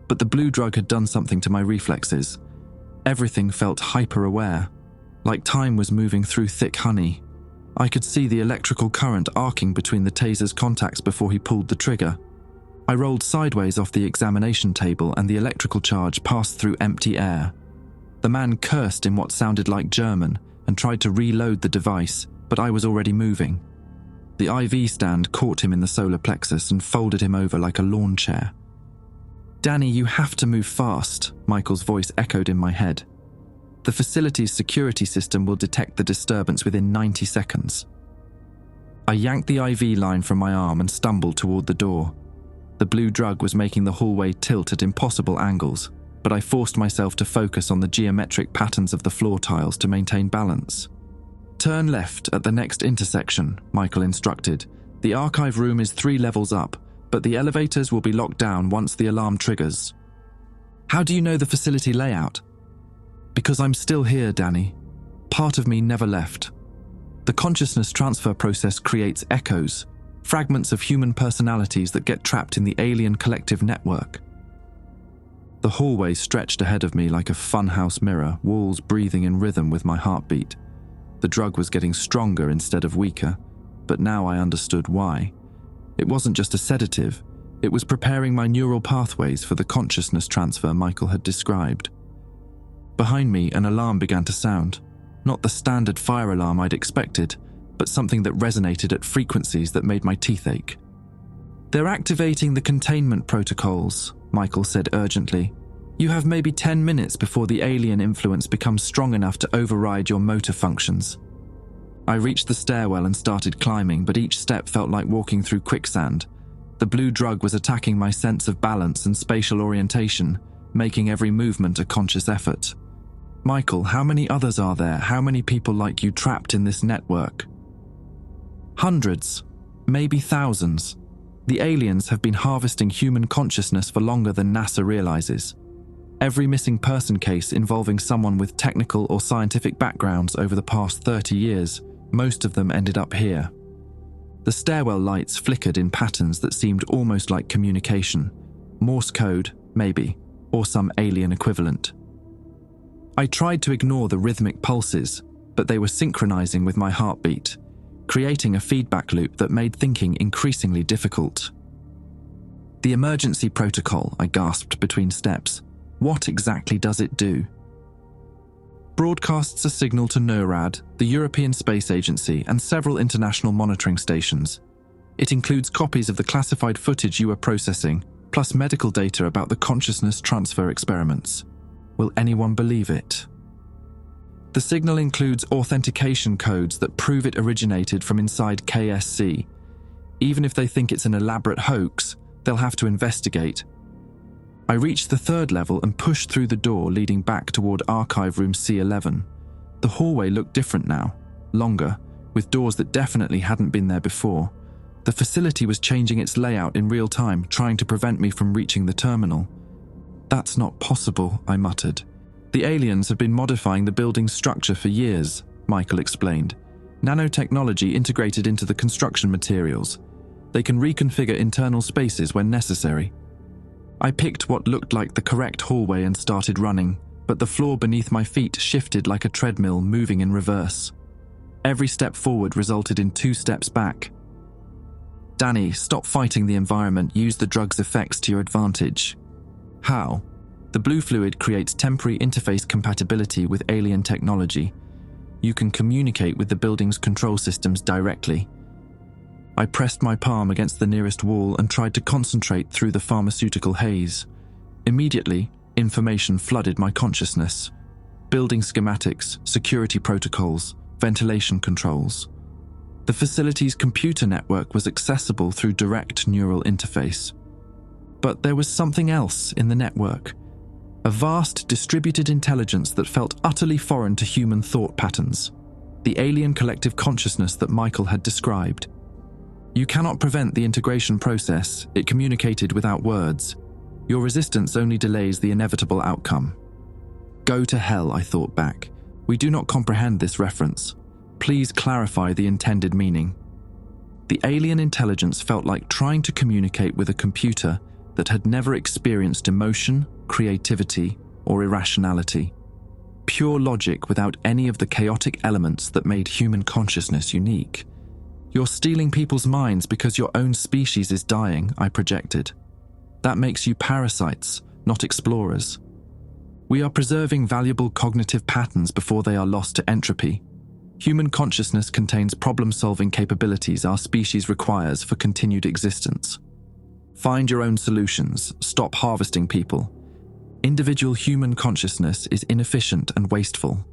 But the blue drug had done something to my reflexes. Everything felt hyper-aware, like time was moving through thick honey. I could see the electrical current arcing between the taser's contacts before he pulled the trigger. I rolled sideways off the examination table and the electrical charge passed through empty air. The man cursed in what sounded like German and tried to reload the device, but I was already moving. The IV stand caught him in the solar plexus and folded him over like a lawn chair. Danny, you have to move fast, Michael's voice echoed in my head. The facility's security system will detect the disturbance within 90 seconds. I yanked the IV line from my arm and stumbled toward the door. The blue drug was making the hallway tilt at impossible angles, but I forced myself to focus on the geometric patterns of the floor tiles to maintain balance. Turn left at the next intersection, Michael instructed. The archive room is 3 levels up, but the elevators will be locked down once the alarm triggers. How do you know the facility layout? Because I'm still here, Danny. Part of me never left. The consciousness transfer process creates echoes, fragments of human personalities that get trapped in the alien collective network. The hallway stretched ahead of me like a funhouse mirror, walls breathing in rhythm with my heartbeat. The drug was getting stronger instead of weaker, but now I understood why. It wasn't just a sedative, it was preparing my neural pathways for the consciousness transfer Michael had described. Behind me, an alarm began to sound. Not the standard fire alarm I'd expected, but something that resonated at frequencies that made my teeth ache. They're activating the containment protocols, Michael said urgently. You have maybe 10 minutes before the alien influence becomes strong enough to override your motor functions. I reached the stairwell and started climbing, but each step felt like walking through quicksand. The blue drug was attacking my sense of balance and spatial orientation, making every movement a conscious effort. Michael, how many others are there? How many people like you trapped in this network? Hundreds, maybe thousands. The aliens have been harvesting human consciousness for longer than NASA realizes. Every missing person case involving someone with technical or scientific backgrounds over the past 30 years, most of them ended up here. The stairwell lights flickered in patterns that seemed almost like communication. Morse code, maybe, or some alien equivalent. I tried to ignore the rhythmic pulses, but they were synchronizing with my heartbeat, creating a feedback loop that made thinking increasingly difficult. The emergency protocol, I gasped between steps. What exactly does it do? broadcasts a signal to NORAD, the European Space Agency, and several international monitoring stations. It includes copies of the classified footage you are processing, plus medical data about the consciousness transfer experiments. Will anyone believe it? The signal includes authentication codes that prove it originated from inside KSC. Even if they think it's an elaborate hoax, they'll have to investigate. I reached the third level and pushed through the door leading back toward Archive Room C11. The hallway looked different now, longer, with doors that definitely hadn't been there before. The facility was changing its layout in real time, trying to prevent me from reaching the terminal. "That's not possible," I muttered. "The aliens have been modifying the building's structure for years," Michael explained. "Nanotechnology integrated into the construction materials. They can reconfigure internal spaces when necessary." I picked what looked like the correct hallway and started running, but the floor beneath my feet shifted like a treadmill moving in reverse. Every step forward resulted in 2 steps back. "Danny, stop fighting the environment. Use the drug's effects to your advantage." "How?" "The blue fluid creates temporary interface compatibility with alien technology. You can communicate with the building's control systems directly." I pressed my palm against the nearest wall and tried to concentrate through the pharmaceutical haze. Immediately, information flooded my consciousness. Building schematics, security protocols, ventilation controls. The facility's computer network was accessible through direct neural interface. But there was something else in the network. A vast distributed intelligence that felt utterly foreign to human thought patterns. The alien collective consciousness that Michael had described. "You cannot prevent the integration process. It communicated without words. Your resistance only delays the inevitable outcome." "Go to hell," I thought back. "We do not comprehend this reference. Please clarify the intended meaning." The alien intelligence felt like trying to communicate with a computer that had never experienced emotion, creativity, or irrationality. Pure logic without any of the chaotic elements that made human consciousness unique. "You're stealing people's minds because your own species is dying," I projected. "That makes you parasites, not explorers. We are preserving valuable cognitive patterns before they are lost to entropy. Human consciousness contains problem-solving capabilities our species requires for continued existence. Find your own solutions, stop harvesting people. Individual human consciousness is inefficient and wasteful.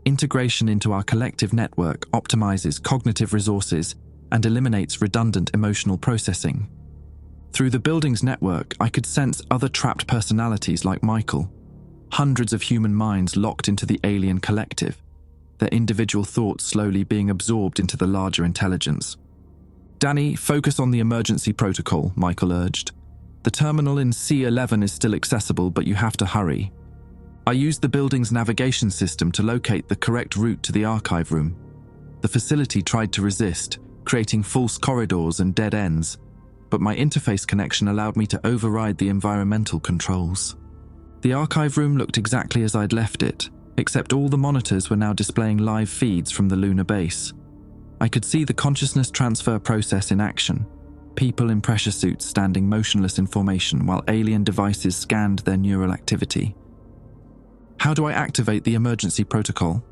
Integration into our collective network optimizes cognitive resources and eliminates redundant emotional processing." Through the building's network, I could sense other trapped personalities like Michael. Hundreds of human minds locked into the alien collective, their individual thoughts slowly being absorbed into the larger intelligence. "Danny, focus on the emergency protocol," Michael urged. "The terminal in C11 is still accessible, but you have to hurry." I used the building's navigation system to locate the correct route to the archive room. The facility tried to resist, creating false corridors and dead ends, but my interface connection allowed me to override the environmental controls. The archive room looked exactly as I'd left it, except all the monitors were now displaying live feeds from the lunar base. I could see the consciousness transfer process in action. People in pressure suits standing motionless in formation while alien devices scanned their neural activity. "How do I activate the emergency protocol?"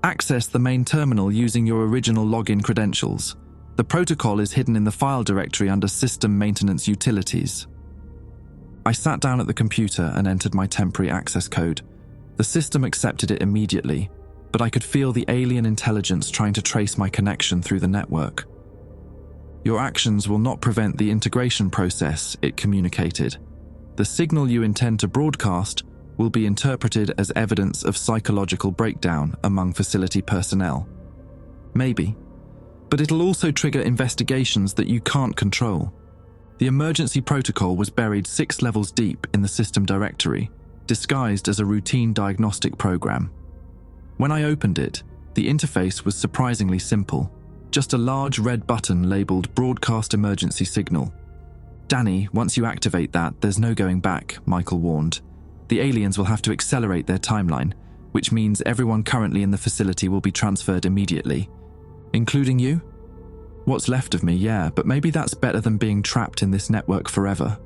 "Access the main terminal using your original login credentials. The protocol is hidden in the file directory under System Maintenance Utilities." I sat down at the computer and entered my temporary access code. The system accepted it immediately, but I could feel the alien intelligence trying to trace my connection through the network. "Your actions will not prevent the integration process," it communicated. "The signal you intend to broadcast will be interpreted as evidence of psychological breakdown among facility personnel. Maybe. But it'll also trigger investigations that you can't control." The emergency protocol was buried 6 levels deep in the system directory, disguised as a routine diagnostic program. When I opened it, the interface was surprisingly simple. Just a large red button labeled Broadcast Emergency Signal. "Danny, once you activate that, there's no going back," Michael warned. "The aliens will have to accelerate their timeline, which means everyone currently in the facility will be transferred immediately. Including you?" "What's left of me, yeah, but maybe that's better than being trapped in this network forever."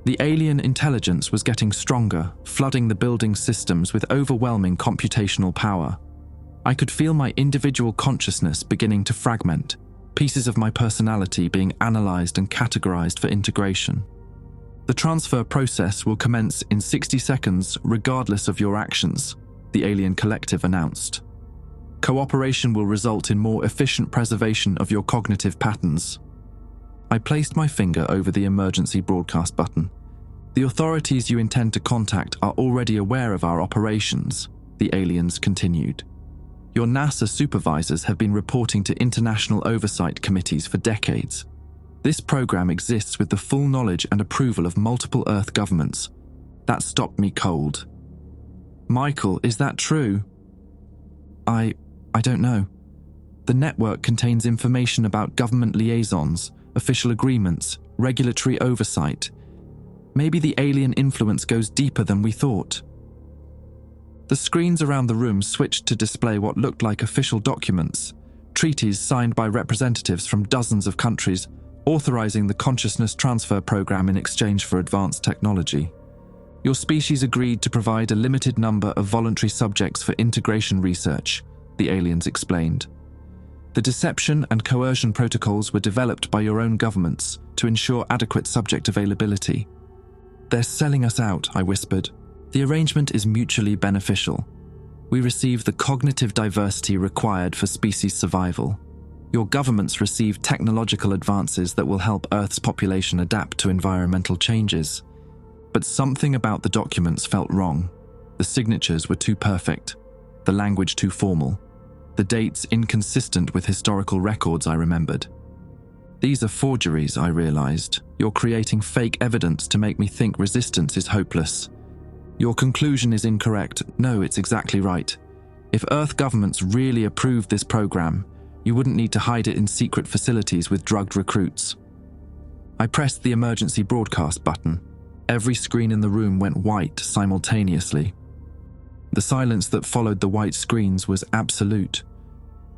The alien intelligence was getting stronger, flooding the building's systems with overwhelming computational power. I could feel my individual consciousness beginning to fragment, pieces of my personality being analyzed and categorized for integration. The transfer process will commence in 60 seconds regardless of your actions, the alien collective announced. Cooperation will result in more efficient preservation of your cognitive patterns. I placed my finger over the emergency broadcast button. The authorities you intend to contact are already aware of our operations, the aliens continued. Your NASA supervisors have been reporting to international oversight committees for decades. This program exists with the full knowledge and approval of multiple Earth governments. That stopped me cold. Michael, is that true? I don't know. The network contains information about government liaisons, official agreements, regulatory oversight. Maybe the alien influence goes deeper than we thought. The screens around the room switched to display what looked like official documents, treaties signed by representatives from dozens of countries, authorizing the consciousness transfer program in exchange for advanced technology. Your species agreed to provide a limited number of voluntary subjects for integration research, the aliens explained. The deception and coercion protocols were developed by your own governments to ensure adequate subject availability. They're selling us out, I whispered. The arrangement is mutually beneficial. We receive the cognitive diversity required for species survival. Your governments receive technological advances that will help Earth's population adapt to environmental changes. But something about the documents felt wrong. The signatures were too perfect, the language too formal, the dates inconsistent with historical records I remembered. These are forgeries, I realized. You're creating fake evidence to make me think resistance is hopeless. Your conclusion is incorrect. No, it's exactly right. If Earth governments really approved this program, you wouldn't need to hide it in secret facilities with drugged recruits. I pressed the emergency broadcast button. Every screen in the room went white simultaneously. The silence that followed the white screens was absolute.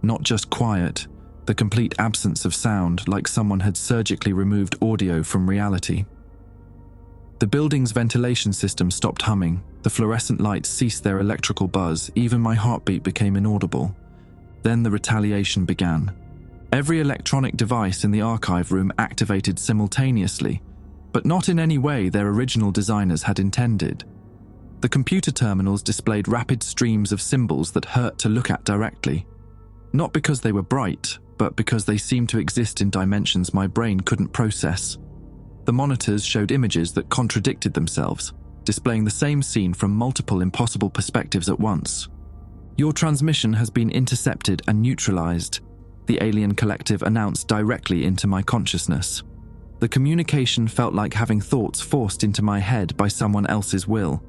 Not just quiet, the complete absence of sound, like someone had surgically removed audio from reality. The building's ventilation system stopped humming, the fluorescent lights ceased their electrical buzz, even my heartbeat became inaudible. Then the retaliation began. Every electronic device in the archive room activated simultaneously, but not in any way their original designers had intended. The computer terminals displayed rapid streams of symbols that hurt to look at directly. Not because they were bright, but because they seemed to exist in dimensions my brain couldn't process. The monitors showed images that contradicted themselves, displaying the same scene from multiple impossible perspectives at once. Your transmission has been intercepted and neutralized, the alien collective announced directly into my consciousness. The communication felt like having thoughts forced into my head by someone else's will.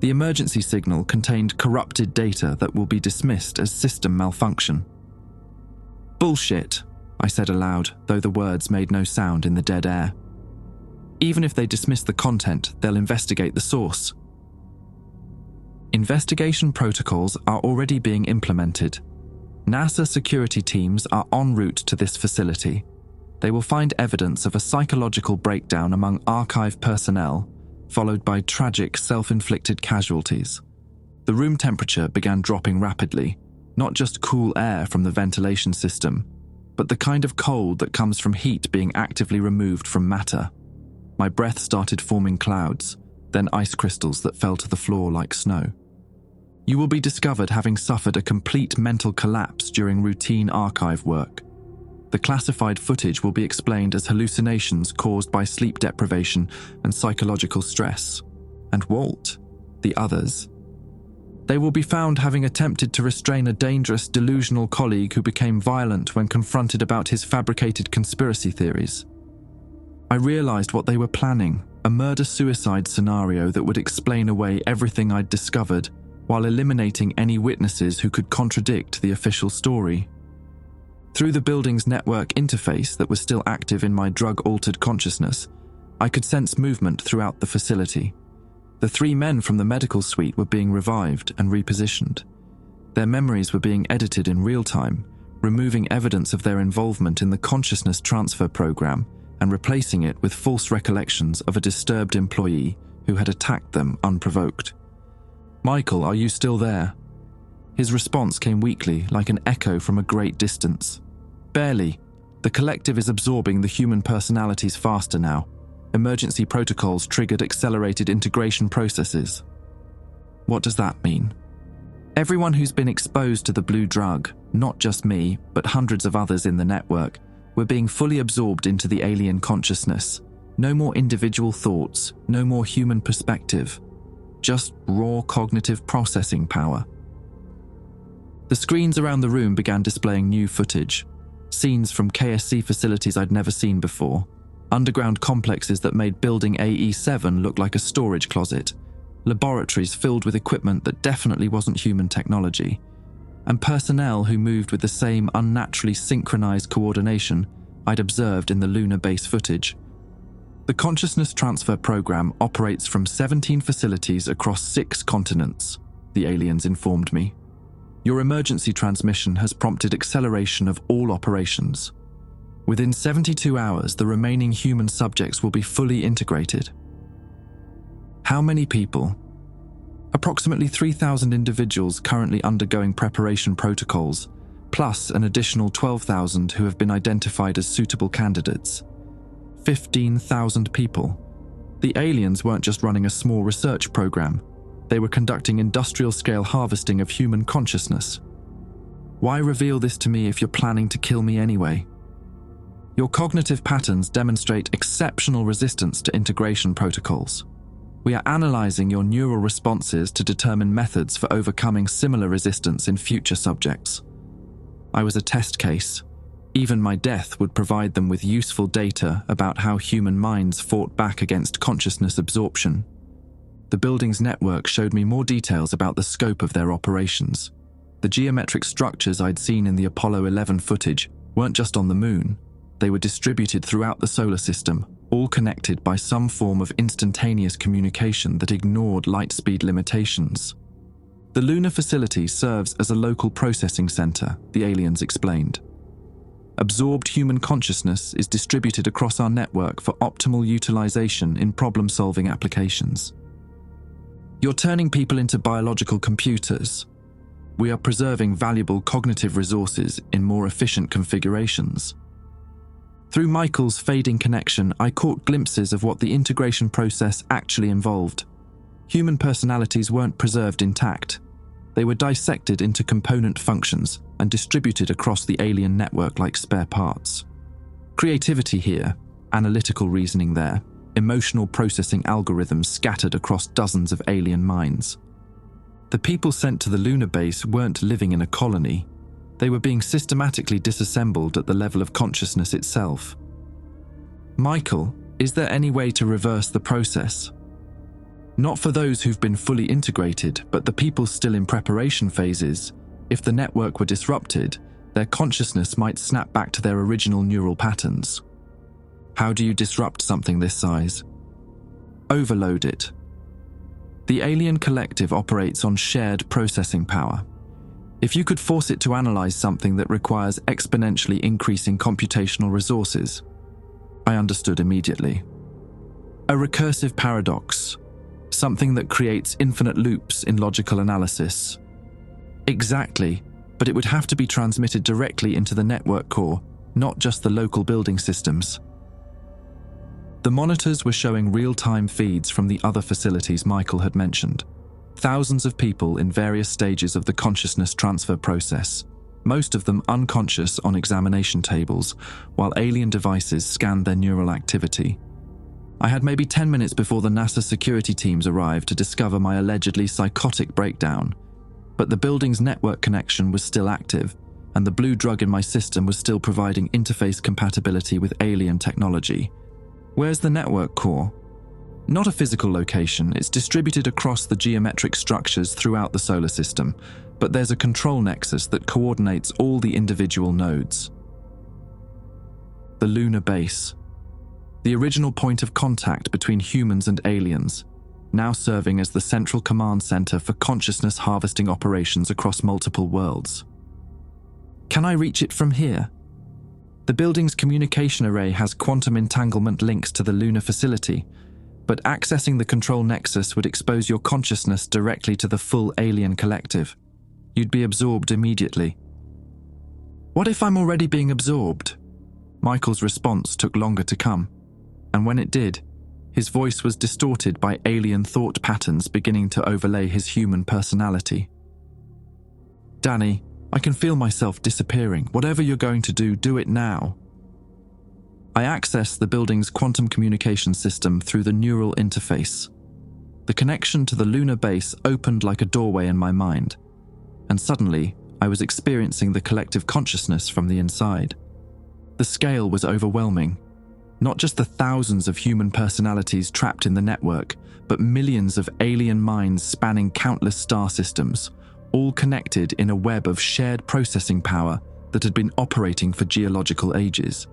The emergency signal contained corrupted data that will be dismissed as system malfunction. Bullshit, I said aloud, though the words made no sound in the dead air. Even if they dismiss the content, they'll investigate the source. Investigation protocols are already being implemented. NASA security teams are en route to this facility. They will find evidence of a psychological breakdown among archive personnel, followed by tragic self-inflicted casualties. The room temperature began dropping rapidly, not just cool air from the ventilation system, but the kind of cold that comes from heat being actively removed from matter. My breath started forming clouds, then ice crystals that fell to the floor like snow. You will be discovered having suffered a complete mental collapse during routine archive work. The classified footage will be explained as hallucinations caused by sleep deprivation and psychological stress. And Walt, the others. They will be found having attempted to restrain a dangerous, delusional colleague who became violent when confronted about his fabricated conspiracy theories. I realized what they were planning, a murder-suicide scenario that would explain away everything I'd discovered, while eliminating any witnesses who could contradict the official story. Through the building's network interface that was still active in my drug-altered consciousness, I could sense movement throughout the facility. The 3 men from the medical suite were being revived and repositioned. Their memories were being edited in real time, removing evidence of their involvement in the consciousness transfer program and replacing it with false recollections of a disturbed employee who had attacked them unprovoked. "Michael, are you still there?" His response came weakly, like an echo from a great distance. "Barely. The collective is absorbing the human personalities faster now. Emergency protocols triggered accelerated integration processes." What does that mean? Everyone who's been exposed to the blue drug, not just me, but hundreds of others in the network, were being fully absorbed into the alien consciousness. No more individual thoughts, no more human perspective. Just raw cognitive processing power. The screens around the room began displaying new footage. Scenes from KSC facilities I'd never seen before. Underground complexes that made Building AE7 look like a storage closet. Laboratories filled with equipment that definitely wasn't human technology. And personnel who moved with the same unnaturally synchronized coordination I'd observed in the lunar base footage. The consciousness transfer program operates from 17 facilities across 6 continents, the aliens informed me. Your emergency transmission has prompted acceleration of all operations. Within 72 hours, the remaining human subjects will be fully integrated. How many people? Approximately 3,000 individuals currently undergoing preparation protocols, plus an additional 12,000 who have been identified as suitable candidates. 15,000 people. The aliens weren't just running a small research program. They were conducting industrial-scale harvesting of human consciousness. Why reveal this to me if you're planning to kill me anyway? Your cognitive patterns demonstrate exceptional resistance to integration protocols. We are analyzing your neural responses to determine methods for overcoming similar resistance in future subjects. I was a test case. Even my death would provide them with useful data about how human minds fought back against consciousness absorption. The building's network showed me more details about the scope of their operations. The geometric structures I'd seen in the Apollo 11 footage weren't just on the moon. They were distributed throughout the solar system, all connected by some form of instantaneous communication that ignored light speed limitations. The lunar facility serves as a local processing center, the aliens explained. Absorbed human consciousness is distributed across our network for optimal utilization in problem-solving applications. You're turning people into biological computers. We are preserving valuable cognitive resources in more efficient configurations. Through Michael's fading connection, I caught glimpses of what the integration process actually involved. Human personalities weren't preserved intact. They were dissected into component functions and distributed across the alien network like spare parts. Creativity here, analytical reasoning there, emotional processing algorithms scattered across dozens of alien minds. The people sent to the lunar base weren't living in a colony. They were being systematically disassembled at the level of consciousness itself. Michael, is there any way to reverse the process? Not for those who've been fully integrated, but the people still in preparation phases. If the network were disrupted, their consciousness might snap back to their original neural patterns. How do you disrupt something this size? Overload it. The alien collective operates on shared processing power. If you could force it to analyze something that requires exponentially increasing computational resources, I understood immediately. A recursive paradox, something that creates infinite loops in logical analysis. Exactly, but it would have to be transmitted directly into the network core, not just the local building systems. The monitors were showing real-time feeds from the other facilities Michael had mentioned. Thousands of people in various stages of the consciousness transfer process, most of them unconscious on examination tables, while alien devices scanned their neural activity. I had maybe 10 minutes before the NASA security teams arrived to discover my allegedly psychotic breakdown, but the building's network connection was still active, and the blue drug in my system was still providing interface compatibility with alien technology. Where's the network core? Not a physical location, it's distributed across the geometric structures throughout the solar system, but there's a control nexus that coordinates all the individual nodes. The lunar base. The original point of contact between humans and aliens, now serving as the central command center for consciousness harvesting operations across multiple worlds. Can I reach it from here? The building's communication array has quantum entanglement links to the lunar facility, but accessing the control nexus would expose your consciousness directly to the full alien collective. You'd be absorbed immediately. What if I'm already being absorbed? Michael's response took longer to come, and when it did, his voice was distorted by alien thought patterns beginning to overlay his human personality. Danny, I can feel myself disappearing. Whatever you're going to do, do it now. I accessed the building's quantum communication system through the neural interface. The connection to the lunar base opened like a doorway in my mind, and suddenly I was experiencing the collective consciousness from the inside. The scale was overwhelming. Not just the thousands of human personalities trapped in the network, but millions of alien minds spanning countless star systems, all connected in a web of shared processing power that had been operating for geological ages.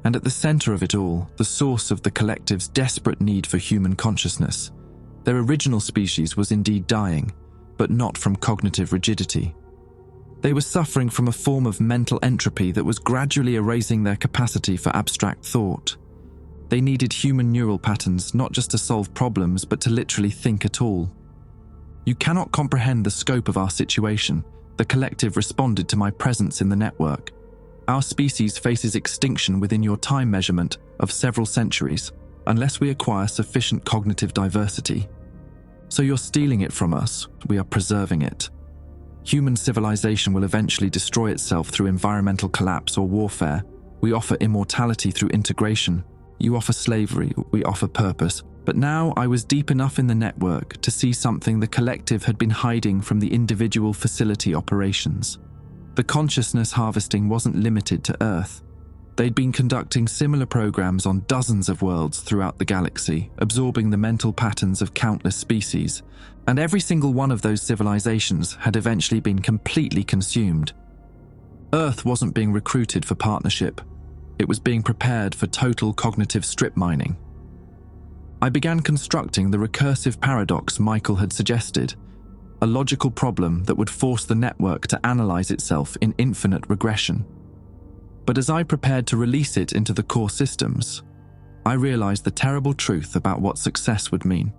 And at the center of it all, the source of the collective's desperate need for human consciousness. Their original species was indeed dying, but not from cognitive rigidity. They were suffering from a form of mental entropy that was gradually erasing their capacity for abstract thought. They needed human neural patterns not just to solve problems, but to literally think at all. You cannot comprehend the scope of our situation. The collective responded to my presence in the network. Our species faces extinction within your time measurement of several centuries, unless we acquire sufficient cognitive diversity. So you're stealing it from us, we are preserving it. Human civilization will eventually destroy itself through environmental collapse or warfare. We offer immortality through integration. You offer slavery, we offer purpose. But now I was deep enough in the network to see something the collective had been hiding from the individual facility operations. The consciousness harvesting wasn't limited to Earth. They'd been conducting similar programs on dozens of worlds throughout the galaxy, absorbing the mental patterns of countless species, and every single one of those civilizations had eventually been completely consumed. Earth wasn't being recruited for partnership. It was being prepared for total cognitive strip mining. I began constructing the recursive paradox Michael had suggested, a logical problem that would force the network to analyze itself in infinite regression. But as I prepared to release it into the core systems, I realized the terrible truth about what success would mean.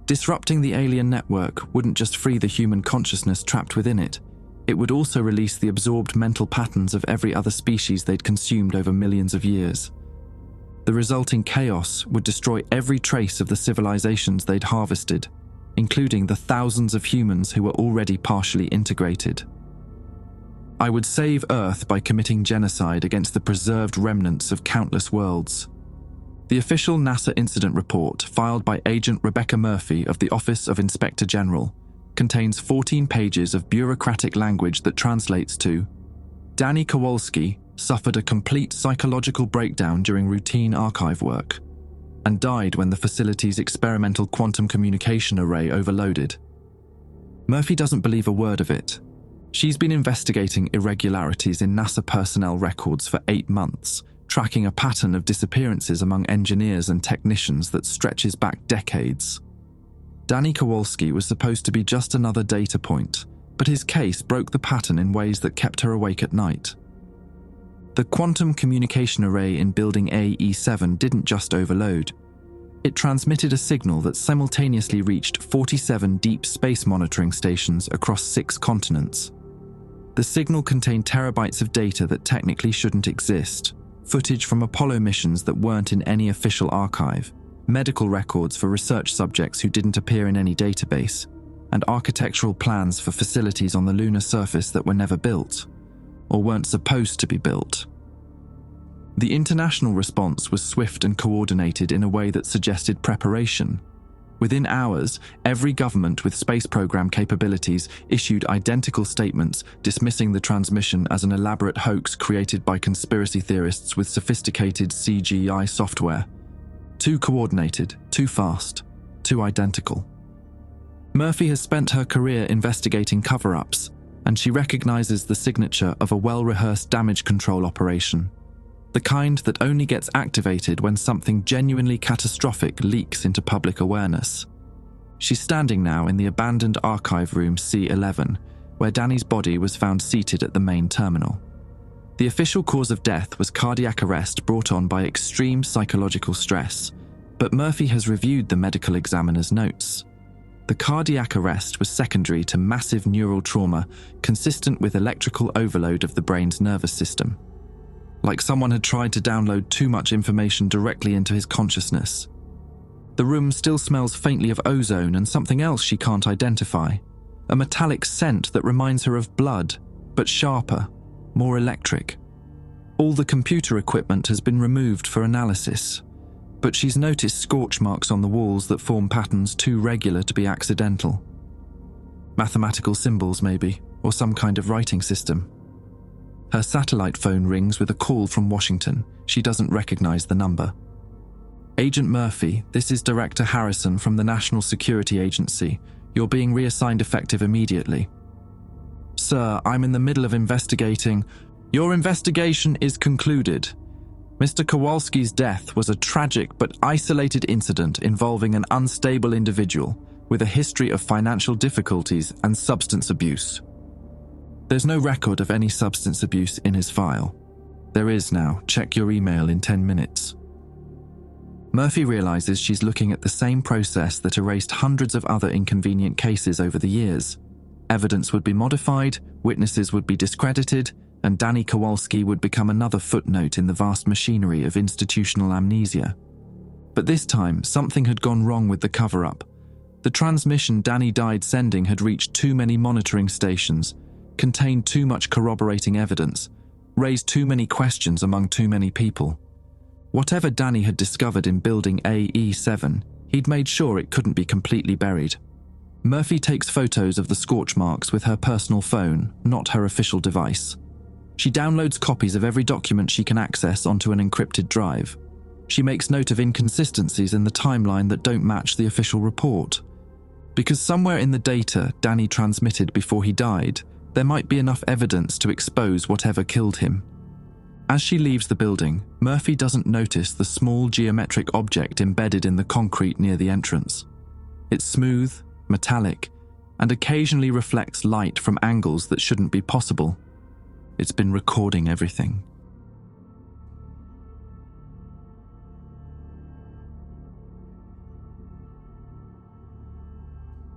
Disrupting the alien network wouldn't just free the human consciousness trapped within it, it would also release the absorbed mental patterns of every other species they'd consumed over millions of years. The resulting chaos would destroy every trace of the civilizations they'd harvested, including the thousands of humans who were already partially integrated. I would save Earth by committing genocide against the preserved remnants of countless worlds. The official NASA incident report, filed by Agent Rebecca Murphy of the Office of Inspector General, contains 14 pages of bureaucratic language that translates to: Danny Kowalski suffered a complete psychological breakdown during routine archive work and died when the facility's experimental quantum communication array overloaded. Murphy doesn't believe a word of it. She's been investigating irregularities in NASA personnel records for 8 months, tracking a pattern of disappearances among engineers and technicians that stretches back decades. Danny Kowalski was supposed to be just another data point, but his case broke the pattern in ways that kept her awake at night. The quantum communication array in Building AE7 didn't just overload. It transmitted a signal that simultaneously reached 47 deep space monitoring stations across 6 continents. The signal contained terabytes of data that technically shouldn't exist, footage from Apollo missions that weren't in any official archive, medical records for research subjects who didn't appear in any database, and architectural plans for facilities on the lunar surface that were never built, or weren't supposed to be built. The international response was swift and coordinated in a way that suggested preparation. Within hours, every government with space program capabilities issued identical statements dismissing the transmission as an elaborate hoax created by conspiracy theorists with sophisticated CGI software. Too coordinated, too fast, too identical. Murphy has spent her career investigating cover-ups, and she recognizes the signature of a well-rehearsed damage control operation. The kind that only gets activated when something genuinely catastrophic leaks into public awareness. She's standing now in the abandoned archive room C11, where Danny's body was found seated at the main terminal. The official cause of death was cardiac arrest brought on by extreme psychological stress, but Murphy has reviewed the medical examiner's notes. The cardiac arrest was secondary to massive neural trauma consistent with electrical overload of the brain's nervous system. Like someone had tried to download too much information directly into his consciousness. The room still smells faintly of ozone and something else she can't identify. A metallic scent that reminds her of blood, but sharper, more electric. All the computer equipment has been removed for analysis, but she's noticed scorch marks on the walls that form patterns too regular to be accidental. Mathematical symbols, maybe, or some kind of writing system. Her satellite phone rings with a call from Washington. She doesn't recognize the number. Agent Murphy, this is Director Harrison from the National Security Agency. You're being reassigned effective immediately. Sir, I'm in the middle of investigating. Your investigation is concluded. Mr. Kowalski's death was a tragic but isolated incident involving an unstable individual with a history of financial difficulties and substance abuse. There's no record of any substance abuse in his file. There is now. Check your email in 10 minutes. Murphy realizes she's looking at the same process that erased hundreds of other inconvenient cases over the years. Evidence would be modified, witnesses would be discredited, and Danny Kowalski would become another footnote in the vast machinery of institutional amnesia. But this time, something had gone wrong with the cover-up. The transmission Danny died sending had reached too many monitoring stations, contained too much corroborating evidence, raised too many questions among too many people. Whatever Danny had discovered in building AE7, he'd made sure it couldn't be completely buried. Murphy takes photos of the scorch marks with her personal phone, not her official device. She downloads copies of every document she can access onto an encrypted drive. She makes note of inconsistencies in the timeline that don't match the official report. Because somewhere in the data Danny transmitted before he died, there might be enough evidence to expose whatever killed him. As she leaves the building, Murphy doesn't notice the small geometric object embedded in the concrete near the entrance. It's smooth, metallic, and occasionally reflects light from angles that shouldn't be possible. It's been recording everything.